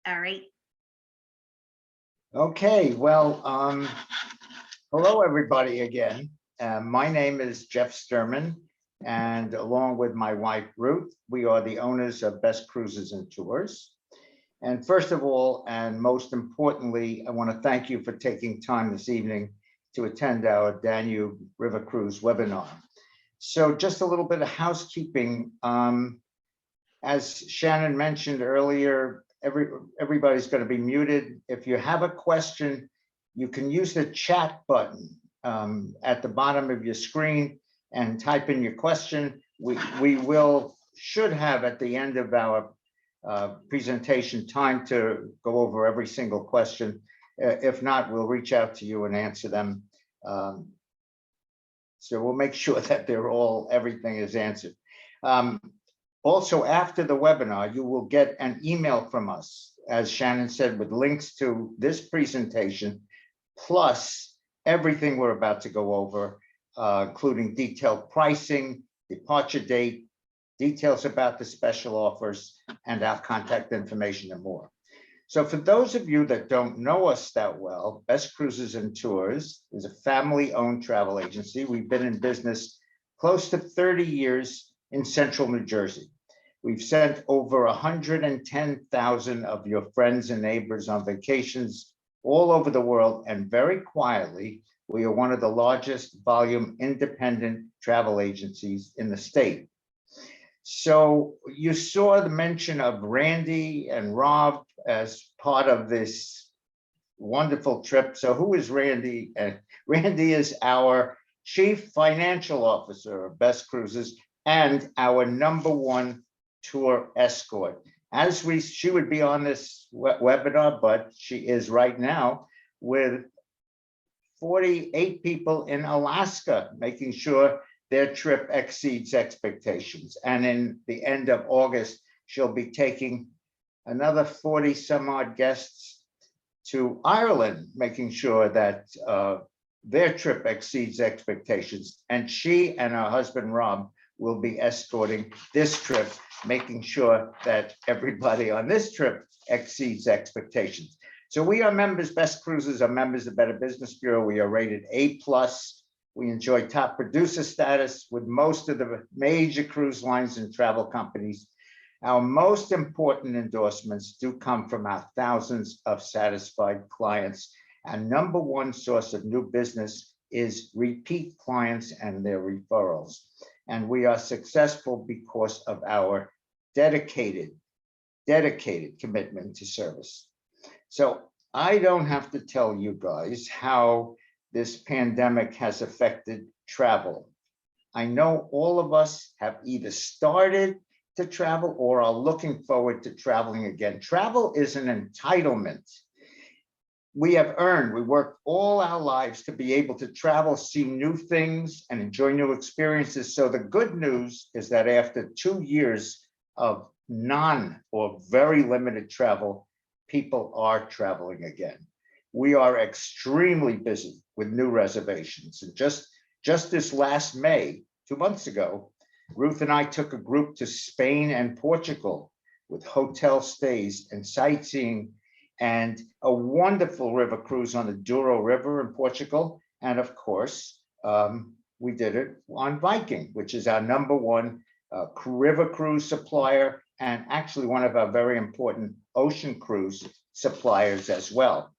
All right. Okay, well, hello, everybody again. My name is Jeff Sturman, and along with my wife, Ruth, we are the owners of Best Cruises and Tours. And first of all, and most importantly, I want to thank you for taking time this evening to attend our Danube River Cruise webinar. So just a little bit of housekeeping. As Shannon mentioned earlier, everybody's going to be muted. If you have a question, you can use the chat button at the bottom of your screen and type in your question. We should have at the end of our presentation time to go over every single question. If not, we'll reach out to you and answer them. So we'll make sure that everything is answered. Also, after the webinar, you will get an email from us, as Shannon said, with links to this presentation, plus everything we're about to go over, including detailed pricing, departure date, details about the special offers, and our contact information and more. So for those of you that don't know us that well, Best Cruises and Tours is a family-owned travel agency. We've been in business close to 30 years in central New Jersey. We've sent over 110,000 of your friends and neighbors on vacations all over the world, and very quietly, we are one of the largest volume independent travel agencies in the state. So you saw the mention of Randi and Rob as part of this wonderful trip. So who is Randi? Randi is our Chief Financial Officer of Best Cruises and our #1 tour escort. She would be on this webinar, but she is right now with 48 people in Alaska, making sure their trip exceeds expectations. And in the end of August, she'll be taking another 40 some odd guests to Ireland, making sure that their trip exceeds expectations. And she and her husband, Rob, will be escorting this trip, making sure that everybody on this trip exceeds expectations. So we are members, Best Cruises are members of Better Business Bureau. We are rated A+. We enjoy top producer status with most of the major cruise lines and travel companies. Our most important endorsements do come from our thousands of satisfied clients. Our #1 source of new business is repeat clients and their referrals. And we are successful because of our dedicated commitment to service. So I don't have to tell you guys how this pandemic has affected travel. I know all of us have either started to travel or are looking forward to traveling again. Travel is an entitlement we worked all our lives to be able to travel, see new things, and enjoy new experiences. So the good news is that after 2 years of none or very limited travel, people are traveling again. We are extremely busy with new reservations. And just this last May, 2 months ago, Ruth and I took a group to Spain and Portugal with hotel stays and sightseeing and a wonderful river cruise on the Douro River in Portugal. And of course, we did it on Viking, which is our #1 river cruise supplier, and actually one of our very important ocean cruise suppliers as well.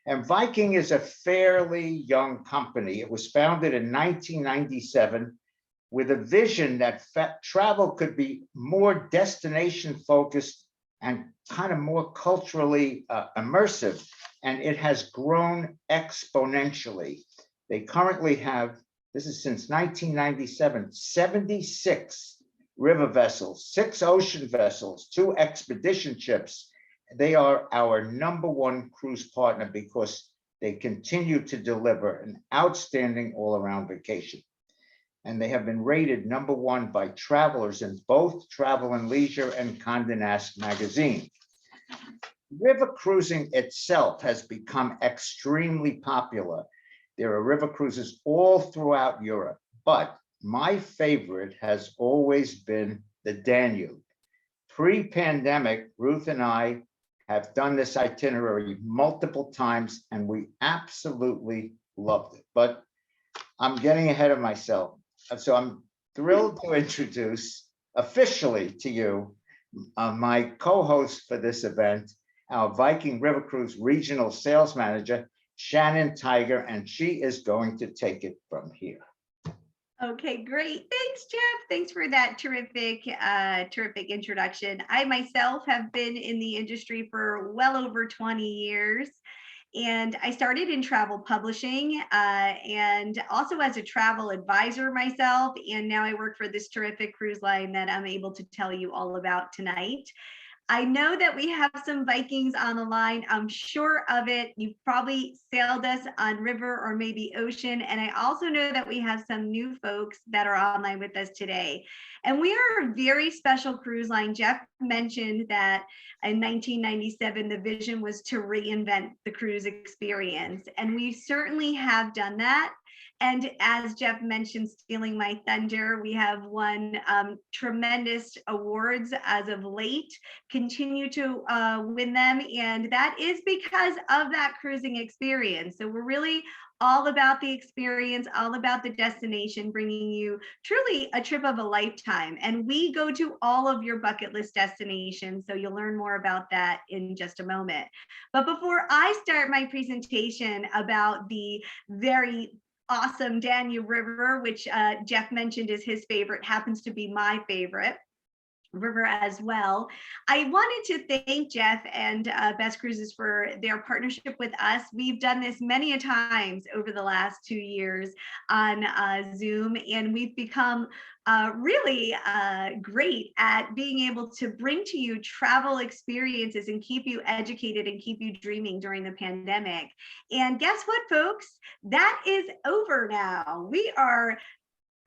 And Viking is a fairly young company. It was founded in 1997 with a vision that travel could be more destination focused and kind of more culturally immersive, and it has grown exponentially. They currently have, this is since 1997, 76 river vessels, 6 ocean vessels, 2 expedition ships. They are our #1 cruise partner because they continue to deliver an outstanding all-around vacation. And they have been rated #1 by travelers in both Travel and Leisure and Condé Nast magazine. River cruising itself has become extremely popular. There are river cruises all throughout Europe, but my favorite has always been the Danube. Pre-pandemic, Ruth and I have done this itinerary multiple times, and we absolutely loved it. But I'm getting ahead of myself. So I'm thrilled to introduce officially to you my co-host for this event, our Viking River Cruise Regional Sales Manager, Shannon Tiger, and she is going to take it from here. Okay, great. Thanks, Jeff. Thanks for that terrific introduction. I myself have been in the industry for well over 20 years. And I started in travel publishing and also as a travel advisor myself. And now I work for this terrific cruise line that I'm able to tell you all about tonight. I know that we have some Vikings on the line. I'm sure of it. You've probably sailed us on river or maybe ocean. And I also know that we have some new folks that are online with us today. And we are a very special cruise line. Jeff mentioned that in 1997, the vision was to reinvent the cruise experience. And we certainly have done that. And as Jeff mentioned, stealing my thunder, we have won tremendous awards as of late, continue to win them. And that is because of that cruising experience. So we're really all about the experience, all about the destination, bringing you truly a trip of a lifetime. And we go to all of your bucket list destinations. So you'll learn more about that in just a moment. But before I start my presentation about the very awesome Danube River, which Jeff mentioned is his favorite, happens to be my favorite river as well. I wanted to thank Jeff and Best Cruises for their partnership with us. We've done this many a times over the last 2 years on Zoom, and we've become really great at being able to bring to you travel experiences and keep you educated and keep you dreaming during the pandemic. And guess what, folks? That is over now. We are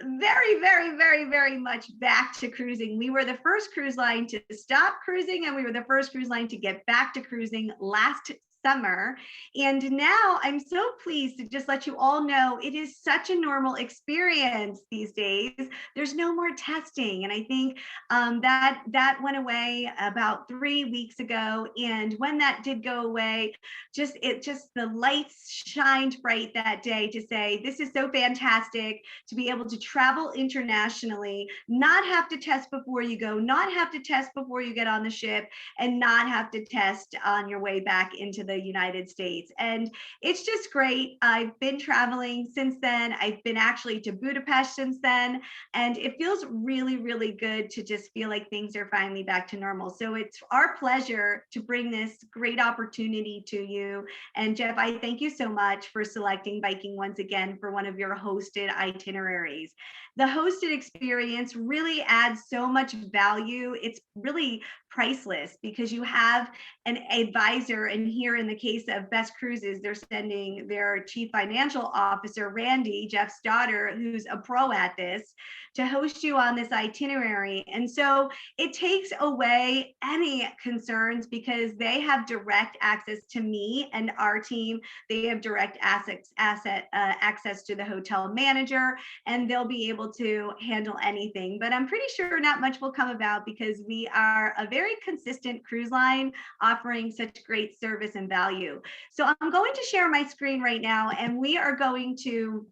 very, very, very, very much back to cruising. We were the first cruise line to stop cruising, and we were the first cruise line to get back to cruising last summer. And now I'm so pleased to just let you all know it is such a normal experience these days. There's no more testing. And I think that went away about 3 weeks ago. And when that did go away, the lights shined bright that day to say, this is so fantastic to be able to travel internationally, not have to test before you go, not have to test before you get on the ship, and not have to test on your way back into the United States. And it's just great. I've been traveling since then. I've been actually to Budapest since then. And it feels really, really good to just feel like things are finally back to normal. So it's our pleasure to bring this great opportunity to you. And Jeff, I thank you so much for selecting Viking once again for one of your hosted itineraries. The hosted experience really adds so much value. It's really priceless because you have an advisor, and here in the case of Best Cruises, they're sending their chief financial officer, Randi, Jeff's daughter, who's a pro at this, to host you on this itinerary. And so it takes away any concerns because they have direct access to me and our team. They have direct access to the hotel manager, and they'll be able to handle anything. But I'm pretty sure not much will come about because we are a very consistent cruise line offering such great service and value. So I'm going to share my screen right now, and we are going to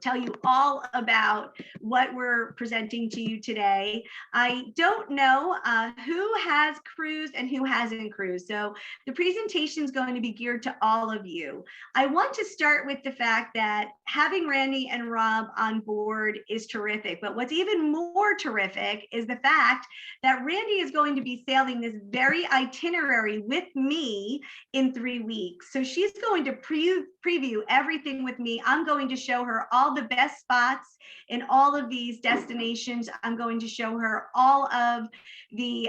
tell you all about what we're presenting to you today. I don't know who has cruised and who hasn't cruised. So the presentation is going to be geared to all of you. I want to start with the fact that having Randi and Rob on board is terrific. But what's even more terrific is the fact that Randi is going to be sailing this very itinerary with me in 3 weeks. So she's going to preview everything with me. I'm going to show her all the best spots in all of these destinations. I'm going to show her all of the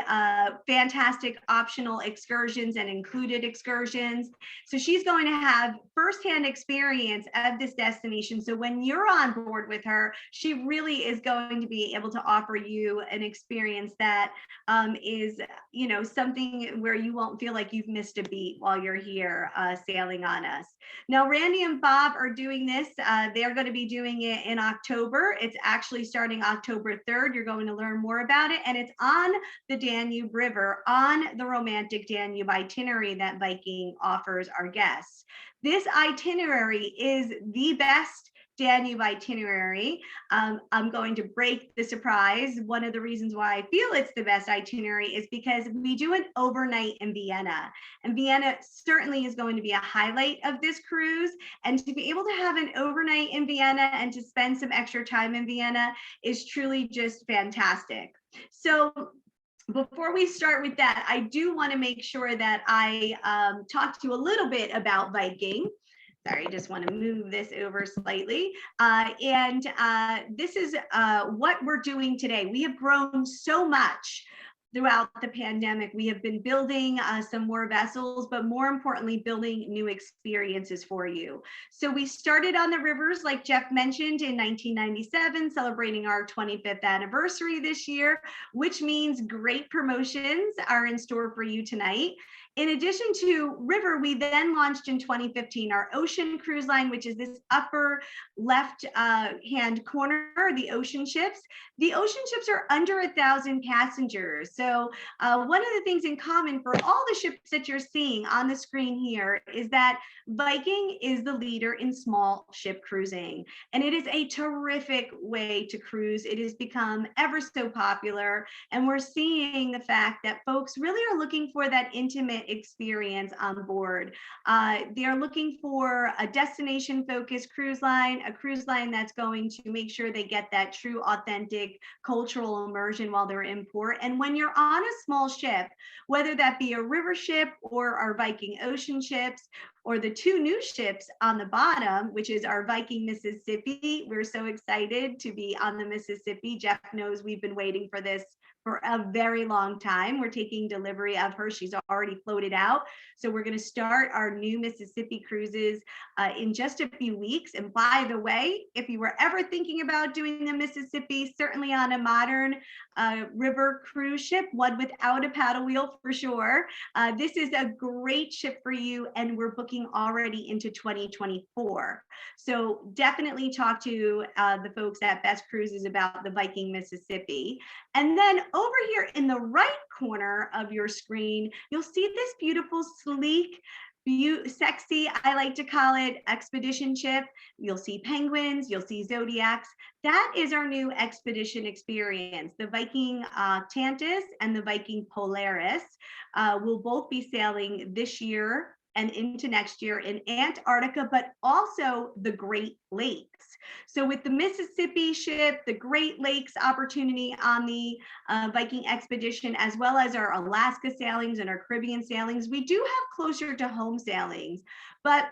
fantastic optional excursions and included excursions. So she's going to have firsthand experience of this destination. So when you're on board with her, she really is going to be able to offer you an experience that is, you know, something where you won't feel like you've missed a beat while you're here sailing on us. Now, Randi and Bob are doing this. They're going to be doing it in October. It's actually starting October 3rd. You're going to learn more about it. And it's on the Danube River, on the Romantic Danube itinerary that Viking offers our guests. This itinerary is the best Danube itinerary. I'm going to break the surprise. One of the reasons why I feel it's the best itinerary is because we do an overnight in Vienna. And Vienna certainly is going to be a highlight of this cruise. And to be able to have an overnight in Vienna and to spend some extra time in Vienna is truly just fantastic. So before we start with that, I do want to make sure that I talk to you a little bit about Viking. Sorry, just want to move this over slightly. This is what we're doing today. We have grown so much throughout the pandemic. We have been building some more vessels, but more importantly, building new experiences for you. So we started on the rivers, like Jeff mentioned, in 1997, celebrating our 25th anniversary this year, which means great promotions are in store for you tonight. In addition to river, we then launched in 2015 our ocean cruise line, which is this upper left hand corner, the ocean ships. The ocean ships are under 1,000 passengers. So one of the things in common for all the ships that you're seeing on the screen here is that Viking is the leader in small ship cruising. And it is a terrific way to cruise. It has become ever so popular. And we're seeing the fact that folks really are looking for that intimate experience on board. They are looking for a destination-focused cruise line, a cruise line that's going to make sure they get that true, authentic cultural immersion while they're in port. And when you're on a small ship, whether that be a river ship or our Viking ocean ships, or the two new ships on the bottom, which is our Viking Mississippi. We're so excited to be on the Mississippi. Jeff knows we've been waiting for this for a very long time. We're taking delivery of her. She's already floated out. So we're going to start our new Mississippi cruises in just a few weeks. And by the way, if you were ever thinking about doing the Mississippi, certainly on a modern river cruise ship, one without a paddle wheel for sure, this is a great ship for you. And we're booking already into 2024. So definitely talk to the folks at Best Cruises about the Viking Mississippi. And then over here in the right corner of your screen, you'll see this beautiful, sleek, sexy, I like to call it, expedition ship. You'll see penguins, you'll see zodiacs. That is our new expedition experience. The Viking Tantus and the Viking Polaris will both be sailing this year and into next year in Antarctica, but also the Great Lakes. So with the Mississippi ship, the Great Lakes opportunity on the Viking expedition, as well as our Alaska sailings and our Caribbean sailings, we do have closer to home sailings. But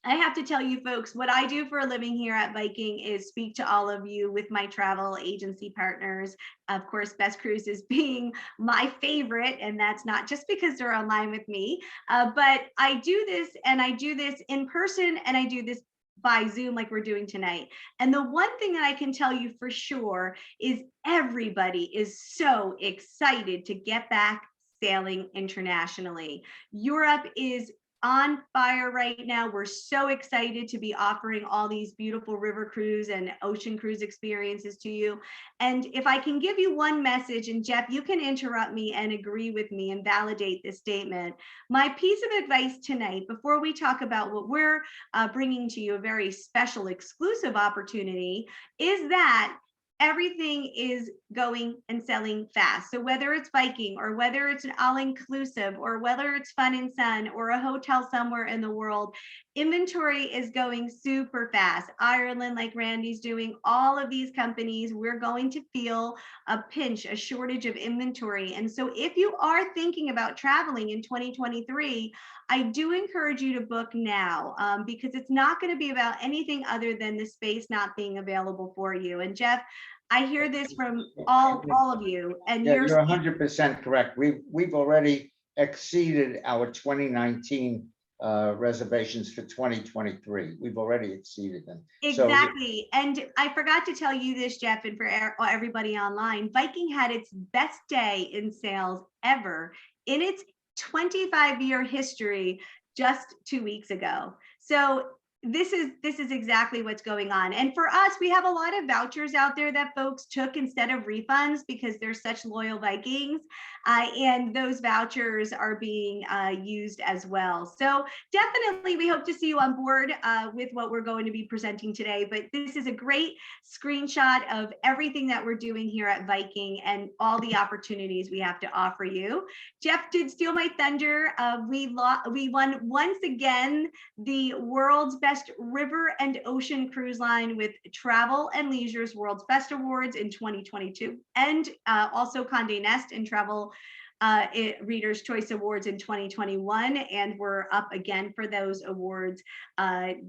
I have to tell you folks, what I do for a living here at Viking is speak to all of you with my travel agency partners. Of course, Best Cruises being my favorite, and that's not just because they're online with me, but I do this, and I do this in person, and I do this by Zoom like we're doing tonight. And the one thing that I can tell you for sure is everybody is so excited to get back sailing internationally. Europe is on fire right now. We're so excited to be offering all these beautiful river cruise and ocean cruise experiences to you. And if I can give you one message, and Jeff, you can interrupt me and agree with me and validate this statement. My piece of advice tonight, before we talk about what we're bringing to you, a very special exclusive opportunity, is that everything is going and selling fast. So whether it's Viking or whether it's an all-inclusive or whether it's Fun and Sun or a hotel somewhere in the world, inventory is going super fast. Ireland, like Randi's doing, all of these companies, we're going to feel a pinch, a shortage of inventory. And so if you are thinking about traveling in 2023, I do encourage you to book now because it's not going to be about anything other than the space not being available for you. And Jeff, I hear this from all of you, and Yeah, you're 100% correct. We've already exceeded our 2019 reservations for 2023. We've already exceeded them. Exactly. So, and I forgot to tell you this, Jeff, and for everybody online, Viking had its best day in sales ever in its 25-year history just 2 weeks ago. So this is exactly what's going on. And for us, we have a lot of vouchers out there that folks took instead of refunds because they're such loyal Vikings, and those vouchers are being used as well. So definitely, we hope to see you on board with what we're going to be presenting today. But this is a great screenshot of everything that we're doing here at Viking and all the opportunities we have to offer you. Jeff did steal my thunder. We won once again the world's best river and ocean cruise line with Travel and Leisure's World's Best Awards in 2022, and also Condé Nast and Travel Readers' Choice Awards in 2021, and we're up again for those awards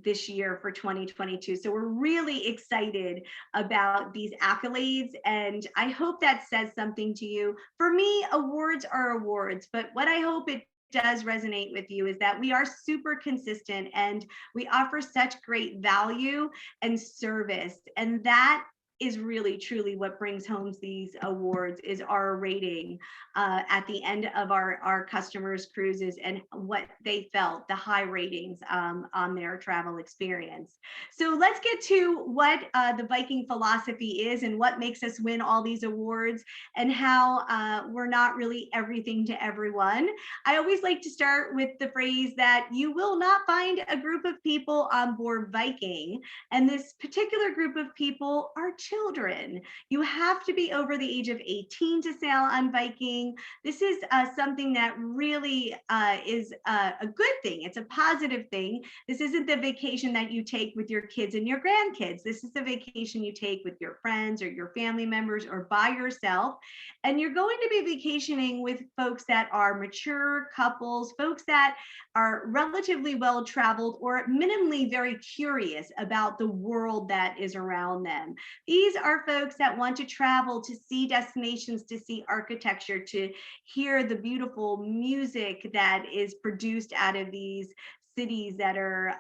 this year for 2022. So we're really excited about these accolades, and I hope that says something to you. For me, awards are awards, but what I hope it does resonate with you is that we are super consistent and we offer such great value and service, and that is really truly what brings home these awards, is our rating at the end of our customers' cruises and what they felt, the high ratings on their travel experience. So let's get to what the Viking philosophy is and what makes us win all these awards, and how we're not really everything to everyone. I always like to start with the phrase that you will not find a group of people on board Viking, and this particular group of people are children. You have to be over the age of 18 to sail on Viking. This is something that really is a good thing. It's a positive thing. This isn't the vacation that you take with your kids and your grandkids. This is the vacation you take with your friends or your family members or by yourself. And you're going to be vacationing with folks that are mature couples, folks that are relatively well-traveled or minimally very curious about the world that is around them. These are folks that want to travel to see destinations, to see architecture, to hear the beautiful music that is produced out of these cities that are,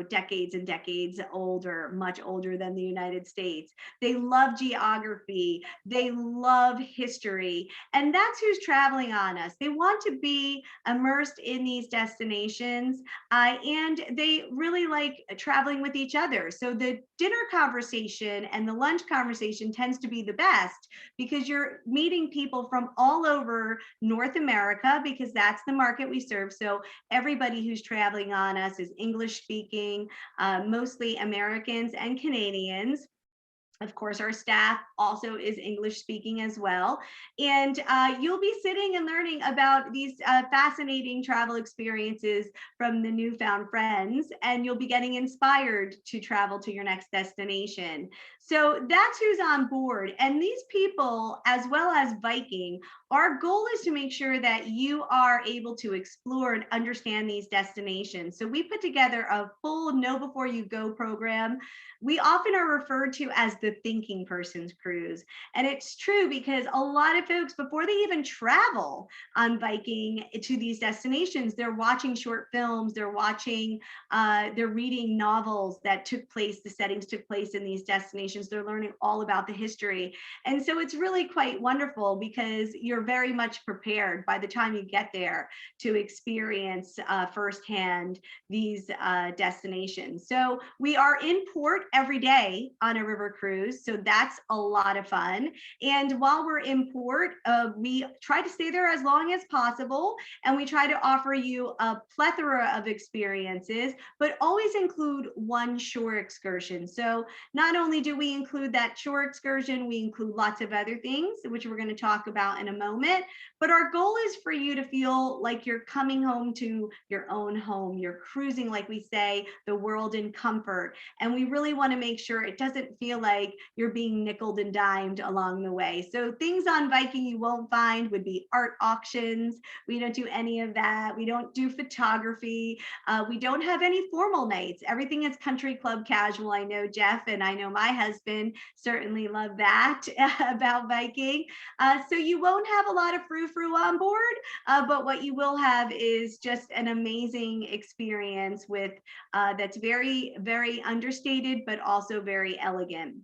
decades and decades older, much older than the United States. They love geography, they love history, and that's who's traveling on us. They want to be immersed in these destinations, and they really like traveling with each other. So the dinner conversation and the lunch conversation tends to be the best because you're meeting people from all over North America, because that's the market we serve. So everybody who's traveling on us is English speaking, mostly Americans and Canadians. Of course, our staff also is English speaking as well. And you'll be sitting and learning about these fascinating travel experiences from the newfound friends, and you'll be getting inspired to travel to your next destination. So that's who's on board. And these people, as well as Viking, our goal is to make sure that you are able to explore and understand these destinations. So we put together a full Know Before You Go program. We often are referred to as the thinking person's cruise. And it's true because a lot of folks, before they even travel on Viking to these destinations, they're watching short films, they're reading novels that took place, the settings took place in these destinations. They're learning all about the history. And so it's really quite wonderful because you're very much prepared by the time you get there to experience firsthand these destinations. So we are in port every day on a river cruise, so that's a lot of fun. And while we're in port, we try to stay there as long as possible, and we try to offer you a plethora of experiences, but always include one shore excursion. So not only do we include that shore excursion, we include lots of other things, which we're going to talk about in a moment. But our goal is for you to feel like you're coming home to your own home. You're cruising, like we say, the world in comfort. And we really want to make sure it doesn't feel like you're being nickeled and dimed along the way. So things on Viking you won't find would be art auctions. We don't do any of that. We don't do photography. We don't have any formal nights. Everything is country club casual. I know Jeff and I know my husband certainly love that about Viking. So you won't have a lot of frou-frou on board, but what you will have is just an amazing experience with that's very, very understated, but also very elegant.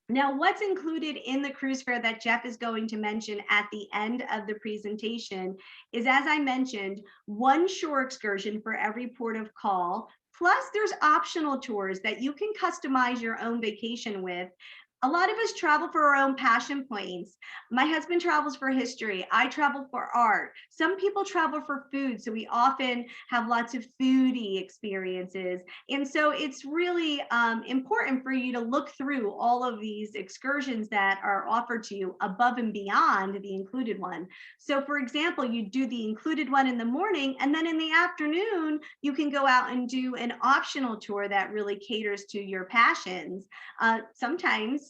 Now, what's included in the cruise fare that Jeff is going to mention at the end of the presentation is, as I mentioned, one shore excursion for every port of call, Plus, there's optional tours that you can customize your own vacation with. A lot of us travel for our own passion points. My husband travels for history. I travel for art. Some people travel for food, so we often have lots of foodie experiences. And so it's really important for you to look through all of these excursions that are offered to you above and beyond the included one. So for example, you do the included one in the morning, and then in the afternoon, you can go out and do an optional tour that really caters to your passions. Sometimes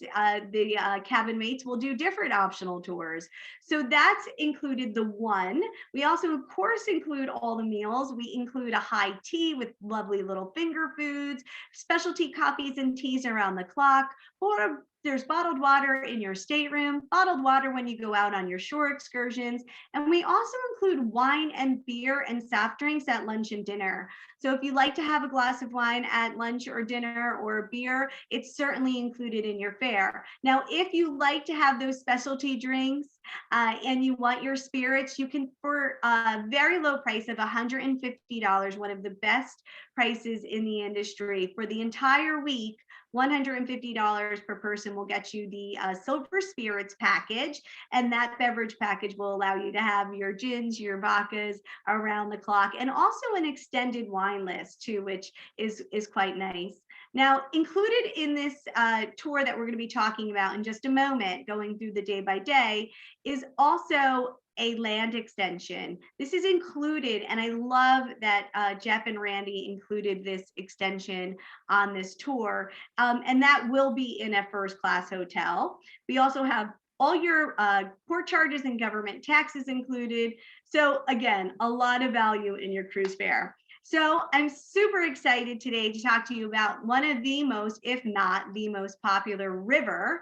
the cabin mates will do different optional tours. So that's included the one. We also, of course, include all the meals. We include a high tea with lovely little finger foods, specialty coffees and teas around the clock, or there's bottled water in your stateroom, bottled water when you go out on your shore excursions. And we also include wine and beer and soft drinks at lunch and dinner. So if you like to have a glass of wine at lunch or dinner or a beer, it's certainly included in your fare. Now, if you like to have those specialty drinks and you want your spirits, you can, for a very low price of $150, one of the best prices in the industry for the entire week, $150 per person will get you the silver spirits package, and that beverage package will allow you to have your gins, your vodkas around the clock, and also an extended wine list too, which is quite nice. Now, included in this tour that we're going to be talking about in just a moment, going through the day by day, is also a land extension. This is included, and I love that Jeff and Randi included this extension on this tour, and that will be in a first-class hotel. We also have all your port charges and government taxes included. So again, a lot of value in your cruise fare. So I'm super excited today to talk to you about one of the most, if not the most popular river,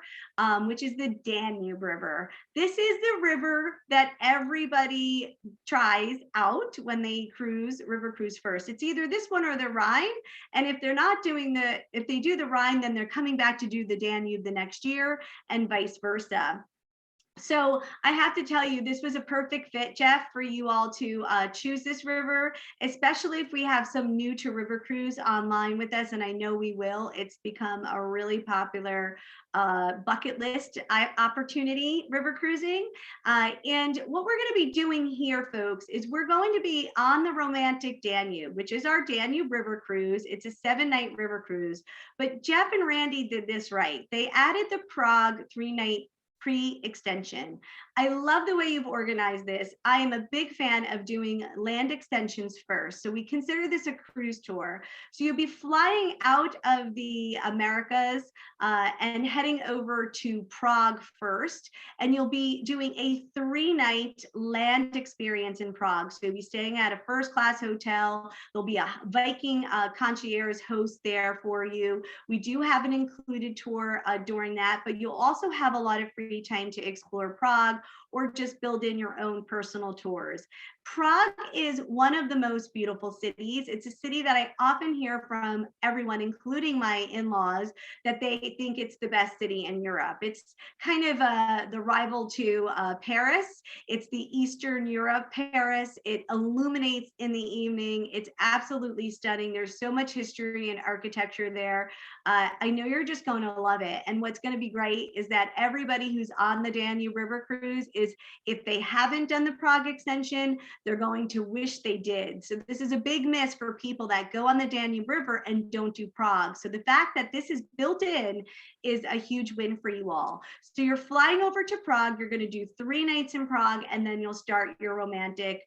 which is the Danube River. This is the river that everybody tries out when they river cruise first. It's either this one or the Rhine. And if they're not doing if they do the Rhine, then they're coming back to do the Danube the next year and vice versa. So I have to tell you, this was a perfect fit, Jeff, for you all to choose this river, especially if we have some new to river cruise online with us, and I know we will. It's become a really popular bucket list opportunity, river cruising. And what we're going to be doing here, folks, is we're going to be on the Romantic Danube, which is our Danube River Cruise. It's a 7-night river cruise, but Jeff and Randi did this right. They added the Prague 3-night pre-extension. I love the way you've organized this. I am a big fan of doing land extensions first. So we consider this a cruise tour. So you'll be flying out of the Americas and heading over to Prague first. And you'll be doing a 3-night land experience in Prague. So you'll be staying at a first-class hotel. There'll be a Viking concierge host there for you. We do have an included tour during that, but you'll also have a lot of free time to explore Prague or just build in your own personal tours. Prague is one of the most beautiful cities. It's a city that I often hear from everyone, including my in-laws, that they think it's the best city in Europe. It's kind of the rival to Paris. It's the Eastern Europe Paris. It illuminates in the evening. It's absolutely stunning. There's so much history and architecture there. I know you're just going to love it. And what's going to be great is that everybody who's on the Danube River Cruise is, if they haven't done the Prague extension, they're going to wish they did. So this is a big miss for people that go on the Danube River and don't do Prague. So the fact that this is built in is a huge win for you all. So you're flying over to Prague, you're going to do 3 nights in Prague, and then you'll start your romantic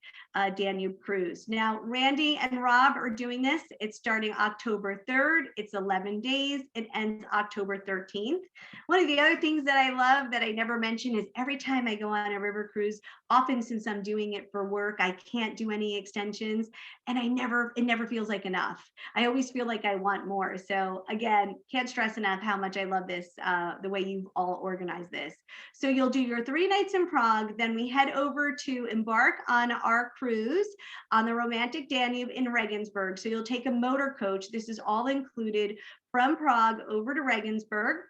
Danube cruise. Now, Randi and Rob are doing this. It's starting October 3rd. It's 11 days. It ends October 13th. One of the other things that I love that I never mention is every time I go on a river cruise, often since I'm doing it for work, I can't do any extensions, and it never feels like enough. I always feel like I want more. So again, can't stress enough how much I love this, the way you've all organized this. So you'll do your 3 nights in Prague, then we head over to embark on our cruise on the Romantic Danube in Regensburg. So you'll take a motor coach. This is all included from Prague over to Regensburg.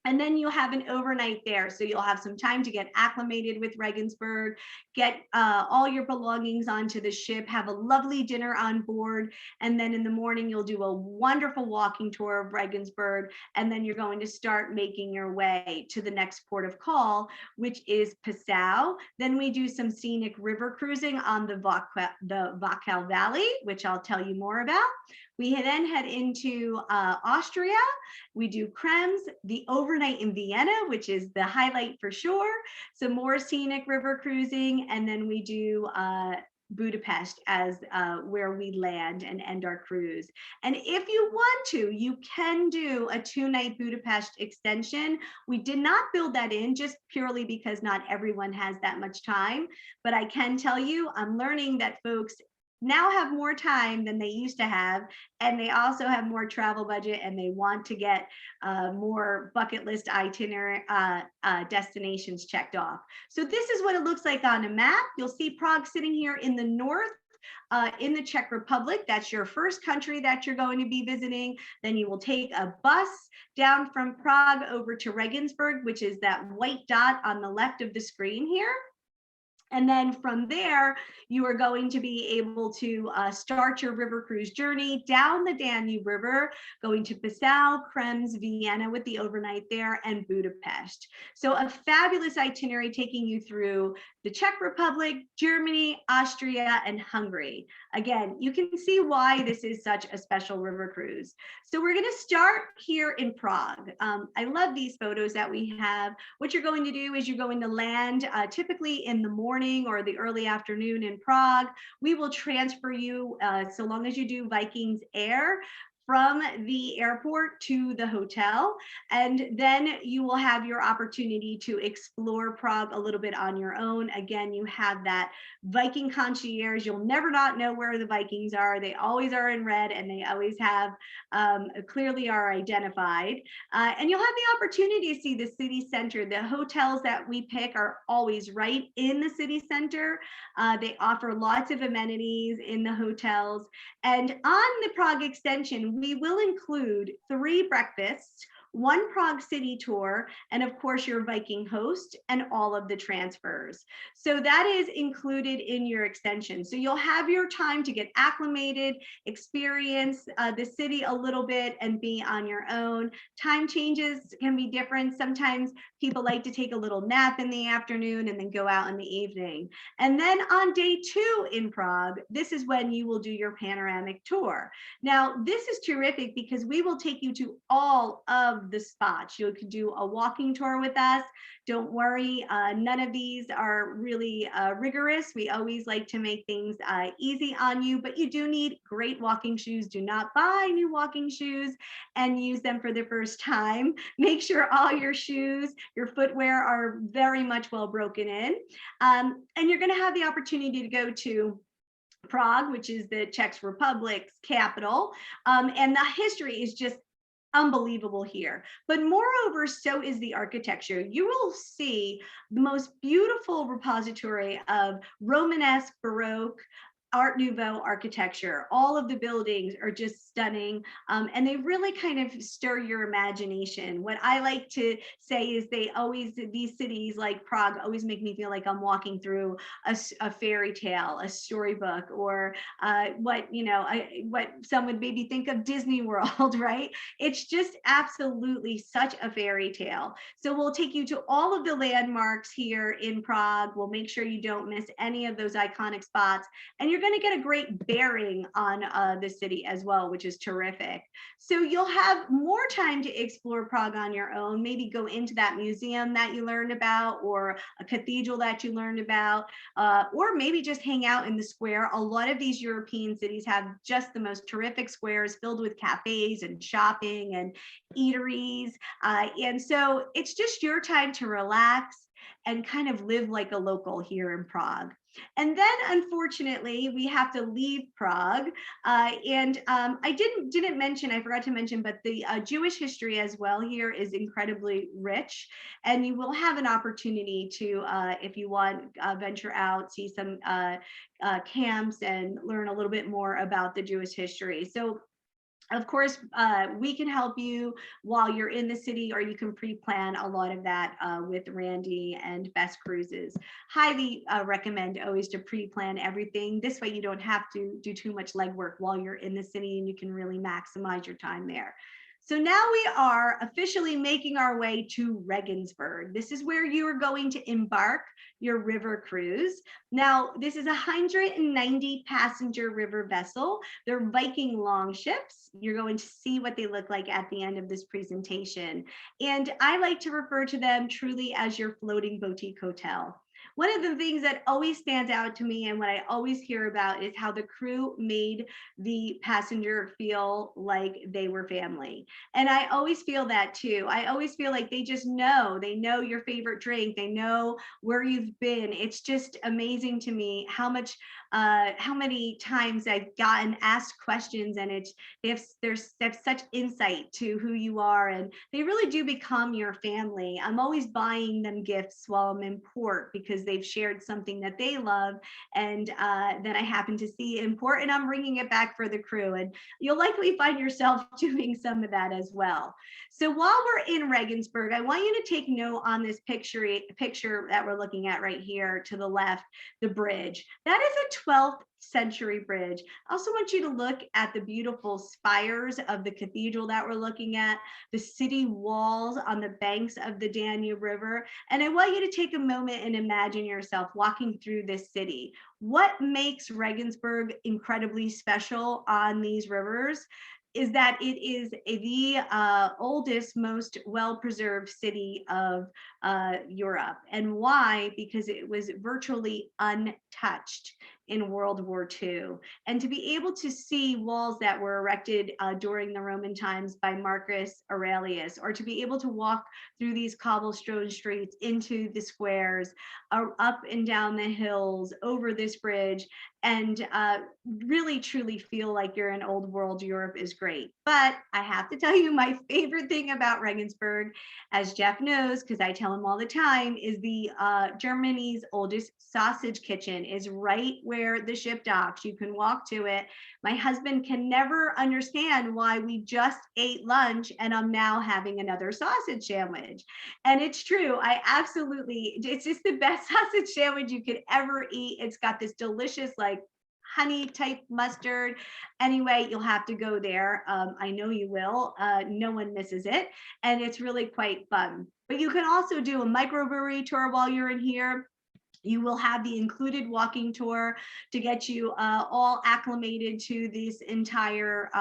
And then you'll have an overnight there. So you'll have some time to get acclimated with Regensburg, get all your belongings onto the ship, have a lovely dinner on board. And then in the morning, you'll do a wonderful walking tour of Regensburg. And then you're going to start making your way to the next port of call, which is Passau. Then we do some scenic river cruising on the Wachau Valley, which I'll tell you more about. We then head into Austria. We do Krems, the overnight in Vienna, which is the highlight for sure, some more scenic river cruising, and then we do Budapest as where we land and end our cruise. And if you want to, you can do a 2-night Budapest extension. We did not build that in just purely because not everyone has that much time, but I can tell you, I'm learning that folks now have more time than they used to have, and they also have more travel budget, and they want to get more bucket list itinerary destinations checked off. So this is what it looks like on a map. You'll see Prague sitting here in the north, in the Czech Republic. That's your first country that you're going to be visiting. Then you will take a bus down from Prague over to Regensburg, which is that white dot on the left of the screen here. And then from there, you are going to be able to start your river cruise journey down the Danube River, going to Passau, Krems, Vienna with the overnight there, and Budapest. So a fabulous itinerary taking you through the Czech Republic, Germany, Austria, and Hungary. Again, you can see why this is such a special river cruise. So we're going to start here in Prague. I love these photos that we have. What you're going to do is you're going to land typically in the morning or the early afternoon in Prague. We will transfer you, so long as you do Vikings Air, from the airport to the hotel. And then you will have your opportunity to explore Prague a little bit on your own. Again, you have that Viking concierge. You'll never not know where the Vikings are. They always are in red, and they always have clearly are identified. And you'll have the opportunity to see the city center. The hotels that we pick are always right in the city center. They offer lots of amenities in the hotels. And on the Prague extension, we will include 3 breakfasts, 1 Prague city tour, and of course your Viking host and all of the transfers. So that is included in your extension. So you'll have your time to get acclimated, experience the city a little bit, and be on your own. Time changes can be different. Sometimes people like to take a little nap in the afternoon and then go out in the evening. And then on day 2 in Prague, this is when you will do your panoramic tour. Now, this is terrific because we will take you to all of the spots. You can do a walking tour with us. Don't worry, none of these are really rigorous. We always like to make things easy on you, but you do need great walking shoes. Do not buy new walking shoes and use them for the first time. Make sure all your shoes, your footwear are very much well broken in. And you're going to have the opportunity to go to Prague, which is the Czech Republic's capital. And the history is just unbelievable here. But moreover, so is the architecture. You will see the most beautiful repository of Romanesque, Baroque, Art Nouveau architecture. All of the buildings are just stunning, and they really kind of stir your imagination. What I like to say is these cities like Prague always make me feel like I'm walking through a fairy tale, a storybook, or what some would maybe think of Disney World, right? It's just absolutely such a fairy tale. So we'll take you to all of the landmarks here in Prague. We'll make sure you don't miss any of those iconic spots, and you're going to get a great bearing on the city as well, which is terrific. So you'll have more time to explore Prague on your own, maybe go into that museum that you learned about, or a cathedral that you learned about, or maybe just hang out in the square. A lot of these European cities have just the most terrific squares filled with cafes and shopping and eateries. And so it's just your time to relax and kind of live like a local here in Prague. And then, unfortunately, we have to leave Prague. I forgot to mention, but the Jewish history as well here is incredibly rich. And you will have an opportunity to, if you want, venture out, see some camps and learn a little bit more about the Jewish history. So Of course, we can help you while you're in the city, or you can pre-plan a lot of that with Randi and Best Cruises. Highly recommend always to pre-plan everything. This way you don't have to do too much legwork while you're in the city, and you can really maximize your time there. So now we are officially making our way to Regensburg. This is where you are going to embark your river cruise. Now, this is a 190 passenger river vessel. They're Viking longships. You're going to see what they look like at the end of this presentation. And I like to refer to them truly as your floating boutique hotel. One of the things that always stands out to me and what I always hear about is how the crew made the passenger feel like they were family. And I always feel that too. I always feel like they know your favorite drink, they know where you've been. It's just amazing to me how many times I've gotten asked questions, and they have such insight to who you are, and they really do become your family. I'm always buying them gifts while I'm in port because they've shared something that they love, and then I happen to see in port, and I'm bringing it back for the crew. And you'll likely find yourself doing some of that as well. So while we're in Regensburg, I want you to take note on this picture that we're looking at right here to the left, the bridge. That is a 12th century bridge. I also want you to look at the beautiful spires of the cathedral that we're looking at, the city walls on the banks of the Danube River. And I want you to take a moment and imagine yourself walking through this city. What makes Regensburg incredibly special on these rivers is that it is the oldest, most well-preserved city of Europe. And why? Because it was virtually untouched in World War II. And to be able to see walls that were erected during the Roman times by Marcus Aurelius, or to be able to walk through these cobblestone streets into the squares, up and down the hills, over this bridge, and really truly feel like you're in old world Europe is great. But I have to tell you, my favorite thing about Regensburg, as Jeff knows, because I tell him all the time, is the Germany's oldest sausage kitchen is right where the ship docks. You can walk to it. My husband can never understand why we just ate lunch and I'm now having another sausage sandwich. And it's true. It's just the best sausage sandwich you could ever eat. It's got this delicious, like, honey type mustard. Anyway, you'll have to go there. I know you will. No one misses it. And it's really quite fun. But you can also do a microbrewery tour while you're in here. You will have the included walking tour to get you all acclimated to this entire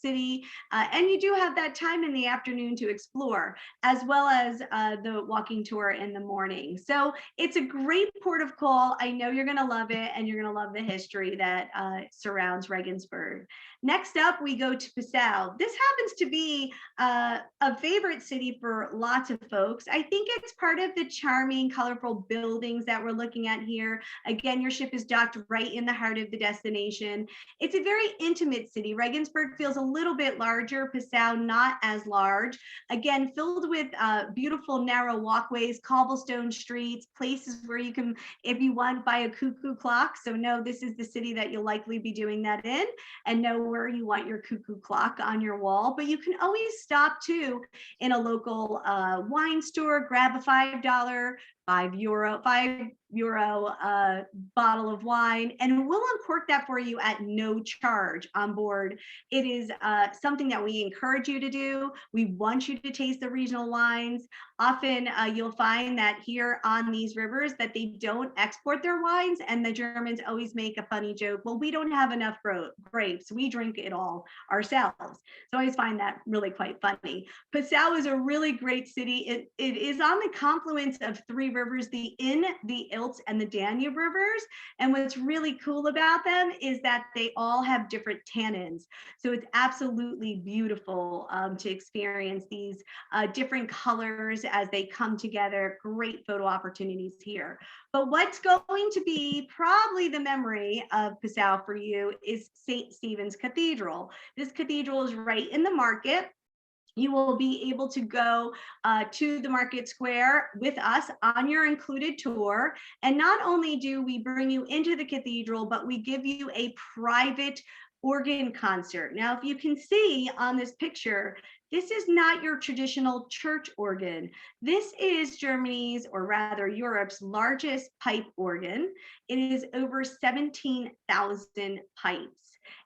city. And you do have that time in the afternoon to explore, as well as the walking tour in the morning. So it's a great port of call. I know you're going to love it, and you're going to love the history that surrounds Regensburg. Next up, we go to Passau. This happens to be a favorite city for lots of folks. I think it's part of the charming, colorful buildings that we're looking at here. Again, your ship is docked right in the heart of the destination. It's a very intimate city. Regensburg feels a little bit larger, Passau not as large. Again, filled with beautiful narrow walkways, cobblestone streets, places where you can, if you want, buy a cuckoo clock. So no, this is the city that you'll likely be doing that in, and know where you want your cuckoo clock on your wall. But you can always stop too in a local wine store, grab a $5, €5 bottle of wine, and we'll uncork that for you at no charge on board. It is something that we encourage you to do. We want you to taste the regional wines. Often you'll find that here on these rivers that they don't export their wines, and the Germans always make a funny joke. Well, we don't have enough grapes. We drink it all ourselves. So I always find that really quite funny. Passau is a really great city. It is on the confluence of three rivers, the Inn, the Ilz, and the Danube rivers. And what's really cool about them is that they all have different tannins. So it's absolutely beautiful to experience these different colors as they come together. Great photo opportunities here. But what's going to be probably the memory of Passau for you is St. Stephen's Cathedral. This cathedral is right in the market. You will be able to go to the market square with us on your included tour. And not only do we bring you into the cathedral, but we give you a private organ concert. Now, if you can see on this picture, this is not your traditional church organ. This is Germany's, or rather Europe's, largest pipe organ. It is over 17,000 pipes.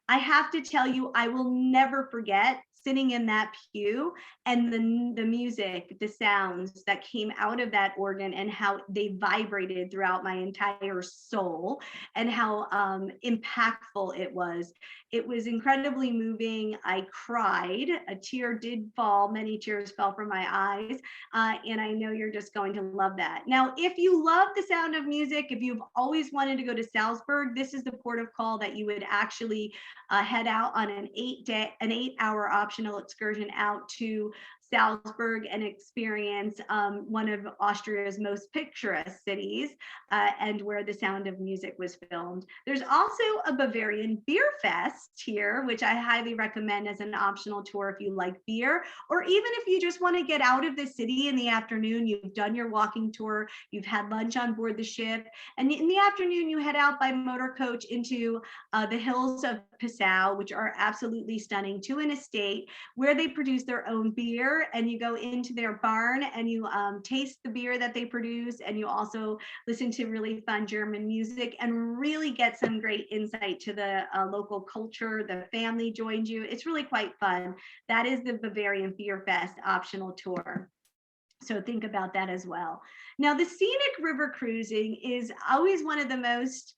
I have to tell you, I will never forget sitting in that pew and the music, the sounds that came out of that organ and how they vibrated throughout my entire soul and how impactful it was. It was incredibly moving. I cried. A tear did fall. Many tears fell from my eyes. And I know you're just going to love that. Now, if you love the sound of music, if you've always wanted to go to Salzburg, this is the port of call that you would actually head out on an 8-hour optional excursion out to Salzburg and experience one of Austria's most picturesque cities and where The Sound of Music was filmed. There's also a Bavarian beer fest here, which I highly recommend as an optional tour if you like beer, or even if you just want to get out of the city in the afternoon. You've done your walking tour, you've had lunch on board the ship, and in the afternoon you head out by motor coach into the hills of Passau, which are absolutely stunning, to an estate where they produce their own beer, and you go into their barn and you taste the beer that they produce, and you also listen to really fun German music and really get some great insight to the local culture. The family joins you. It's really quite fun. That is the Bavarian Beer Fest optional tour. So think about that as well. Now, the scenic river cruising is always one of the most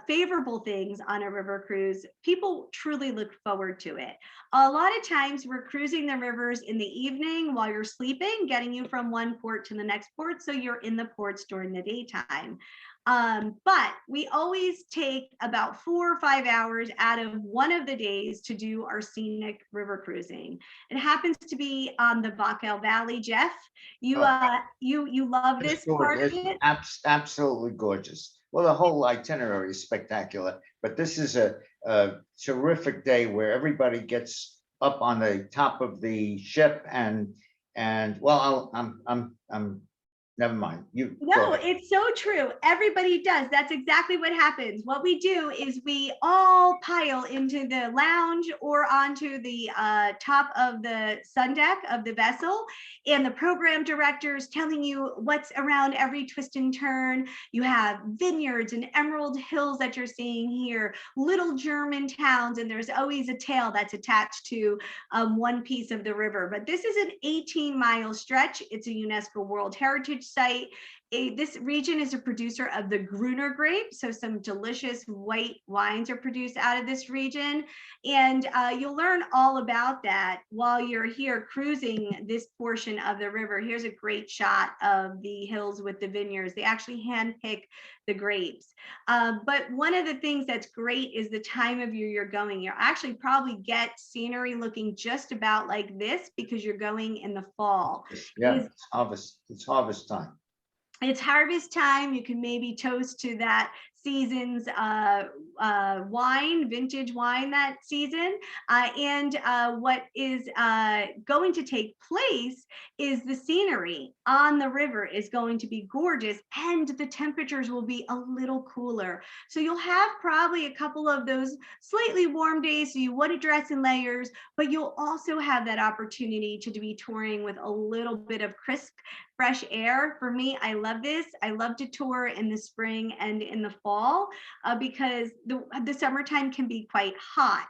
favorable things on a river cruise. People truly look forward to it. A lot of times we're cruising the rivers in the evening while you're sleeping, getting you from one port to the next port, so you're in the ports during the daytime. But we always take about 4 or 5 hours out of one of the days to do our scenic river cruising. It happens to be on the Wachau Valley. Jeff, you love this part of it? Absolutely gorgeous. Well, the whole itinerary is spectacular, but this is a terrific day where everybody gets up on the top of the ship and well, I'm never mind. No, it's so true. Everybody does. That's exactly what happens. What we do is we all pile into the lounge or onto the top of the sun deck of the vessel, and the program director is telling you what's around every twist and turn. You have vineyards and emerald hills that you're seeing here, little German towns, and there's always a tale that's attached to one piece of the river. But this is an 18-mile stretch. It's a UNESCO World Heritage Site. This region is a producer of the Gruner grape, so some delicious white wines are produced out of this region, and you'll learn all about that while you're here cruising this portion of the river. Here's a great shot of the hills with the vineyards. They actually handpick the grapes. But one of the things that's great is the time of year you're going. You'll actually probably get scenery looking just about like this because you're going in the fall. Yeah, it's harvest time. It's harvest time. You can maybe toast to that season's wine, vintage wine that season. And what is going to take place is the scenery on the river is going to be gorgeous, and the temperatures will be a little cooler. So you'll have probably a couple of those slightly warm days, so you want to dress in layers, but you'll also have that opportunity to be touring with a little bit of crisp, fresh air. For me, I love this. I love to tour in the spring and in the fall because the summertime can be quite hot.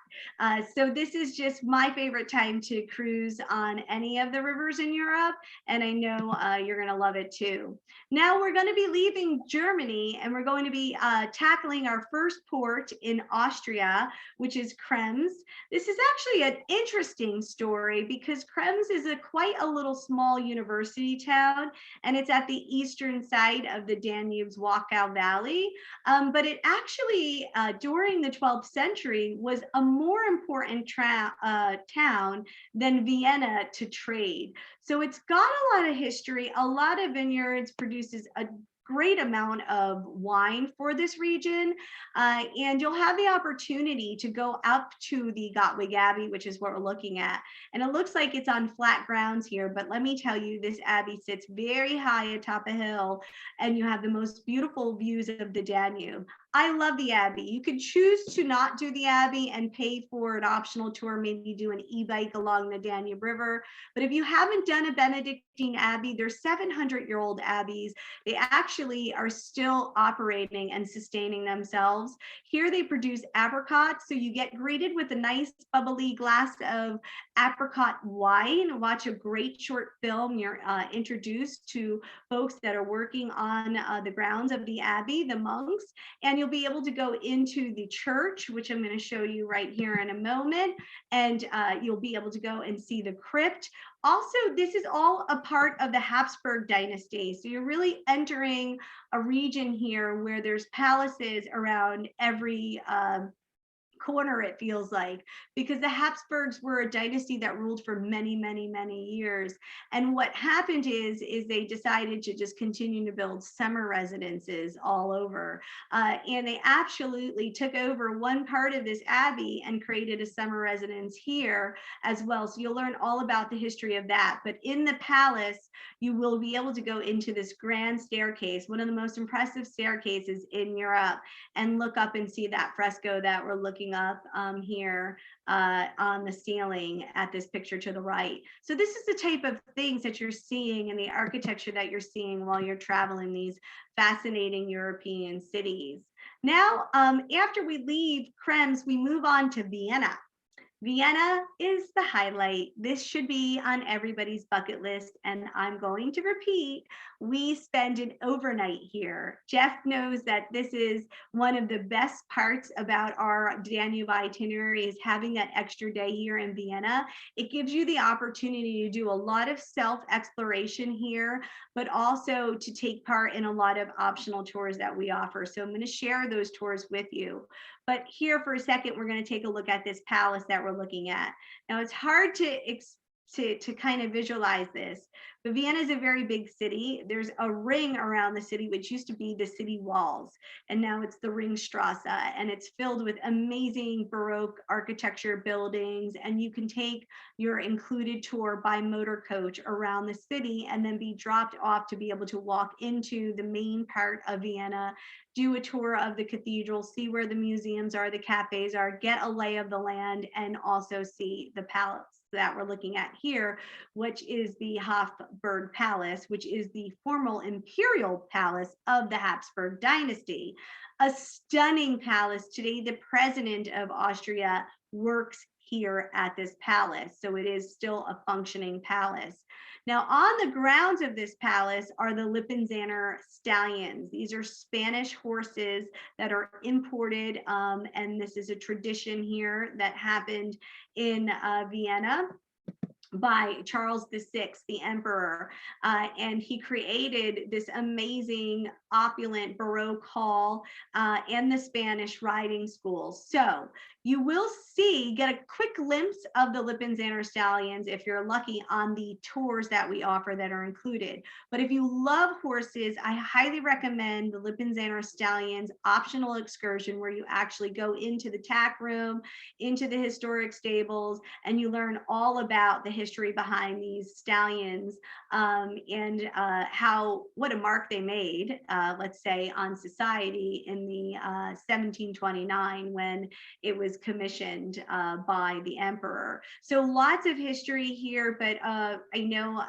So this is just my favorite time to cruise on any of the rivers in Europe, and I know you're going to love it too. Now we're going to be leaving Germany, and we're going to be tackling our first port in Austria, which is Krems. This is actually an interesting story because Krems is quite a little small university town, and it's at the eastern side of the Danube's Wachau Valley. But it actually, during the 12th century, was a more important town than Vienna to trade. So it's got a lot of history, a lot of vineyards, produces a great amount of wine for this region, and you'll have the opportunity to go up to the Gottwig Abbey, which is what we're looking at. And it looks like it's on flat grounds here, but let me tell you, this abbey sits very high atop a hill, and you have the most beautiful views of the Danube. I love the Abbey. You could choose to not do the Abbey and pay for an optional tour, maybe do an e-bike along the Danube River. But if you haven't done a Benedictine Abbey, they're 700-year-old abbeys. They actually are still operating and sustaining themselves. Here they produce apricots, so you get greeted with a nice bubbly glass of apricot wine. Watch a great short film. You're introduced to folks that are working on the grounds of the Abbey, the monks, and you'll be able to go into the church, which I'm going to show you right here in a moment, and you'll be able to go and see the crypt. Also, this is all a part of the Habsburg dynasty. So you're really entering a region here where there's palaces around every corner, it feels like, because the Habsburgs were a dynasty that ruled for many, many, many years. And what happened is they decided to just continue to build summer residences all over. And they absolutely took over one part of this abbey and created a summer residence here as well. So you'll learn all about the history of that. But in the palace, you will be able to go into this grand staircase, one of the most impressive staircases in Europe, and look up and see that fresco that we're looking up here on the ceiling at this picture to the right. So this is the type of things that you're seeing and the architecture that you're seeing while you're traveling these fascinating European cities. Now, after we leave Krems, we move on to Vienna. Vienna is the highlight. This should be on everybody's bucket list, and I'm going to repeat, we spend an overnight here. Jeff knows that this is one of the best parts about our Danube itinerary, is having that extra day here in Vienna. It gives you the opportunity to do a lot of self-exploration here, but also to take part in a lot of optional tours that we offer. So I'm going to share those tours with you. But here for a second, we're going to take a look at this palace that we're looking at. Now, it's hard to kind of visualize this, but Vienna is a very big city. There's a ring around the city, which used to be the city walls, and now it's the Ringstrasse, and it's filled with amazing Baroque architecture buildings, and you can take your included tour by motor coach around the city and then be dropped off to be able to walk into the main part of Vienna, do a tour of the cathedral, see where the museums are, the cafes are, get a lay of the land, and also see the palace that we're looking at here, which is the Hofburg Palace, which is the formal imperial palace of the Habsburg dynasty. A stunning palace. Today, the president of Austria works here at this palace, so it is still a functioning palace. Now, on the grounds of this palace are the Lippenzaner stallions. These are Spanish horses that are imported, and this is a tradition here that happened in Vienna by Charles VI, the emperor, and he created this amazing opulent Baroque hall and the Spanish riding school. So you will get a quick glimpse of the Lippenzaner stallions if you're lucky on the tours that we offer that are included. But if you love horses, I highly recommend the Lippenzaner stallions optional excursion, where you actually go into the tack room, into the historic stables, and you learn all about the history behind these stallions and what a mark they made, let's say, on society in the 1729 when it was commissioned by the emperor. So lots of history here, but I know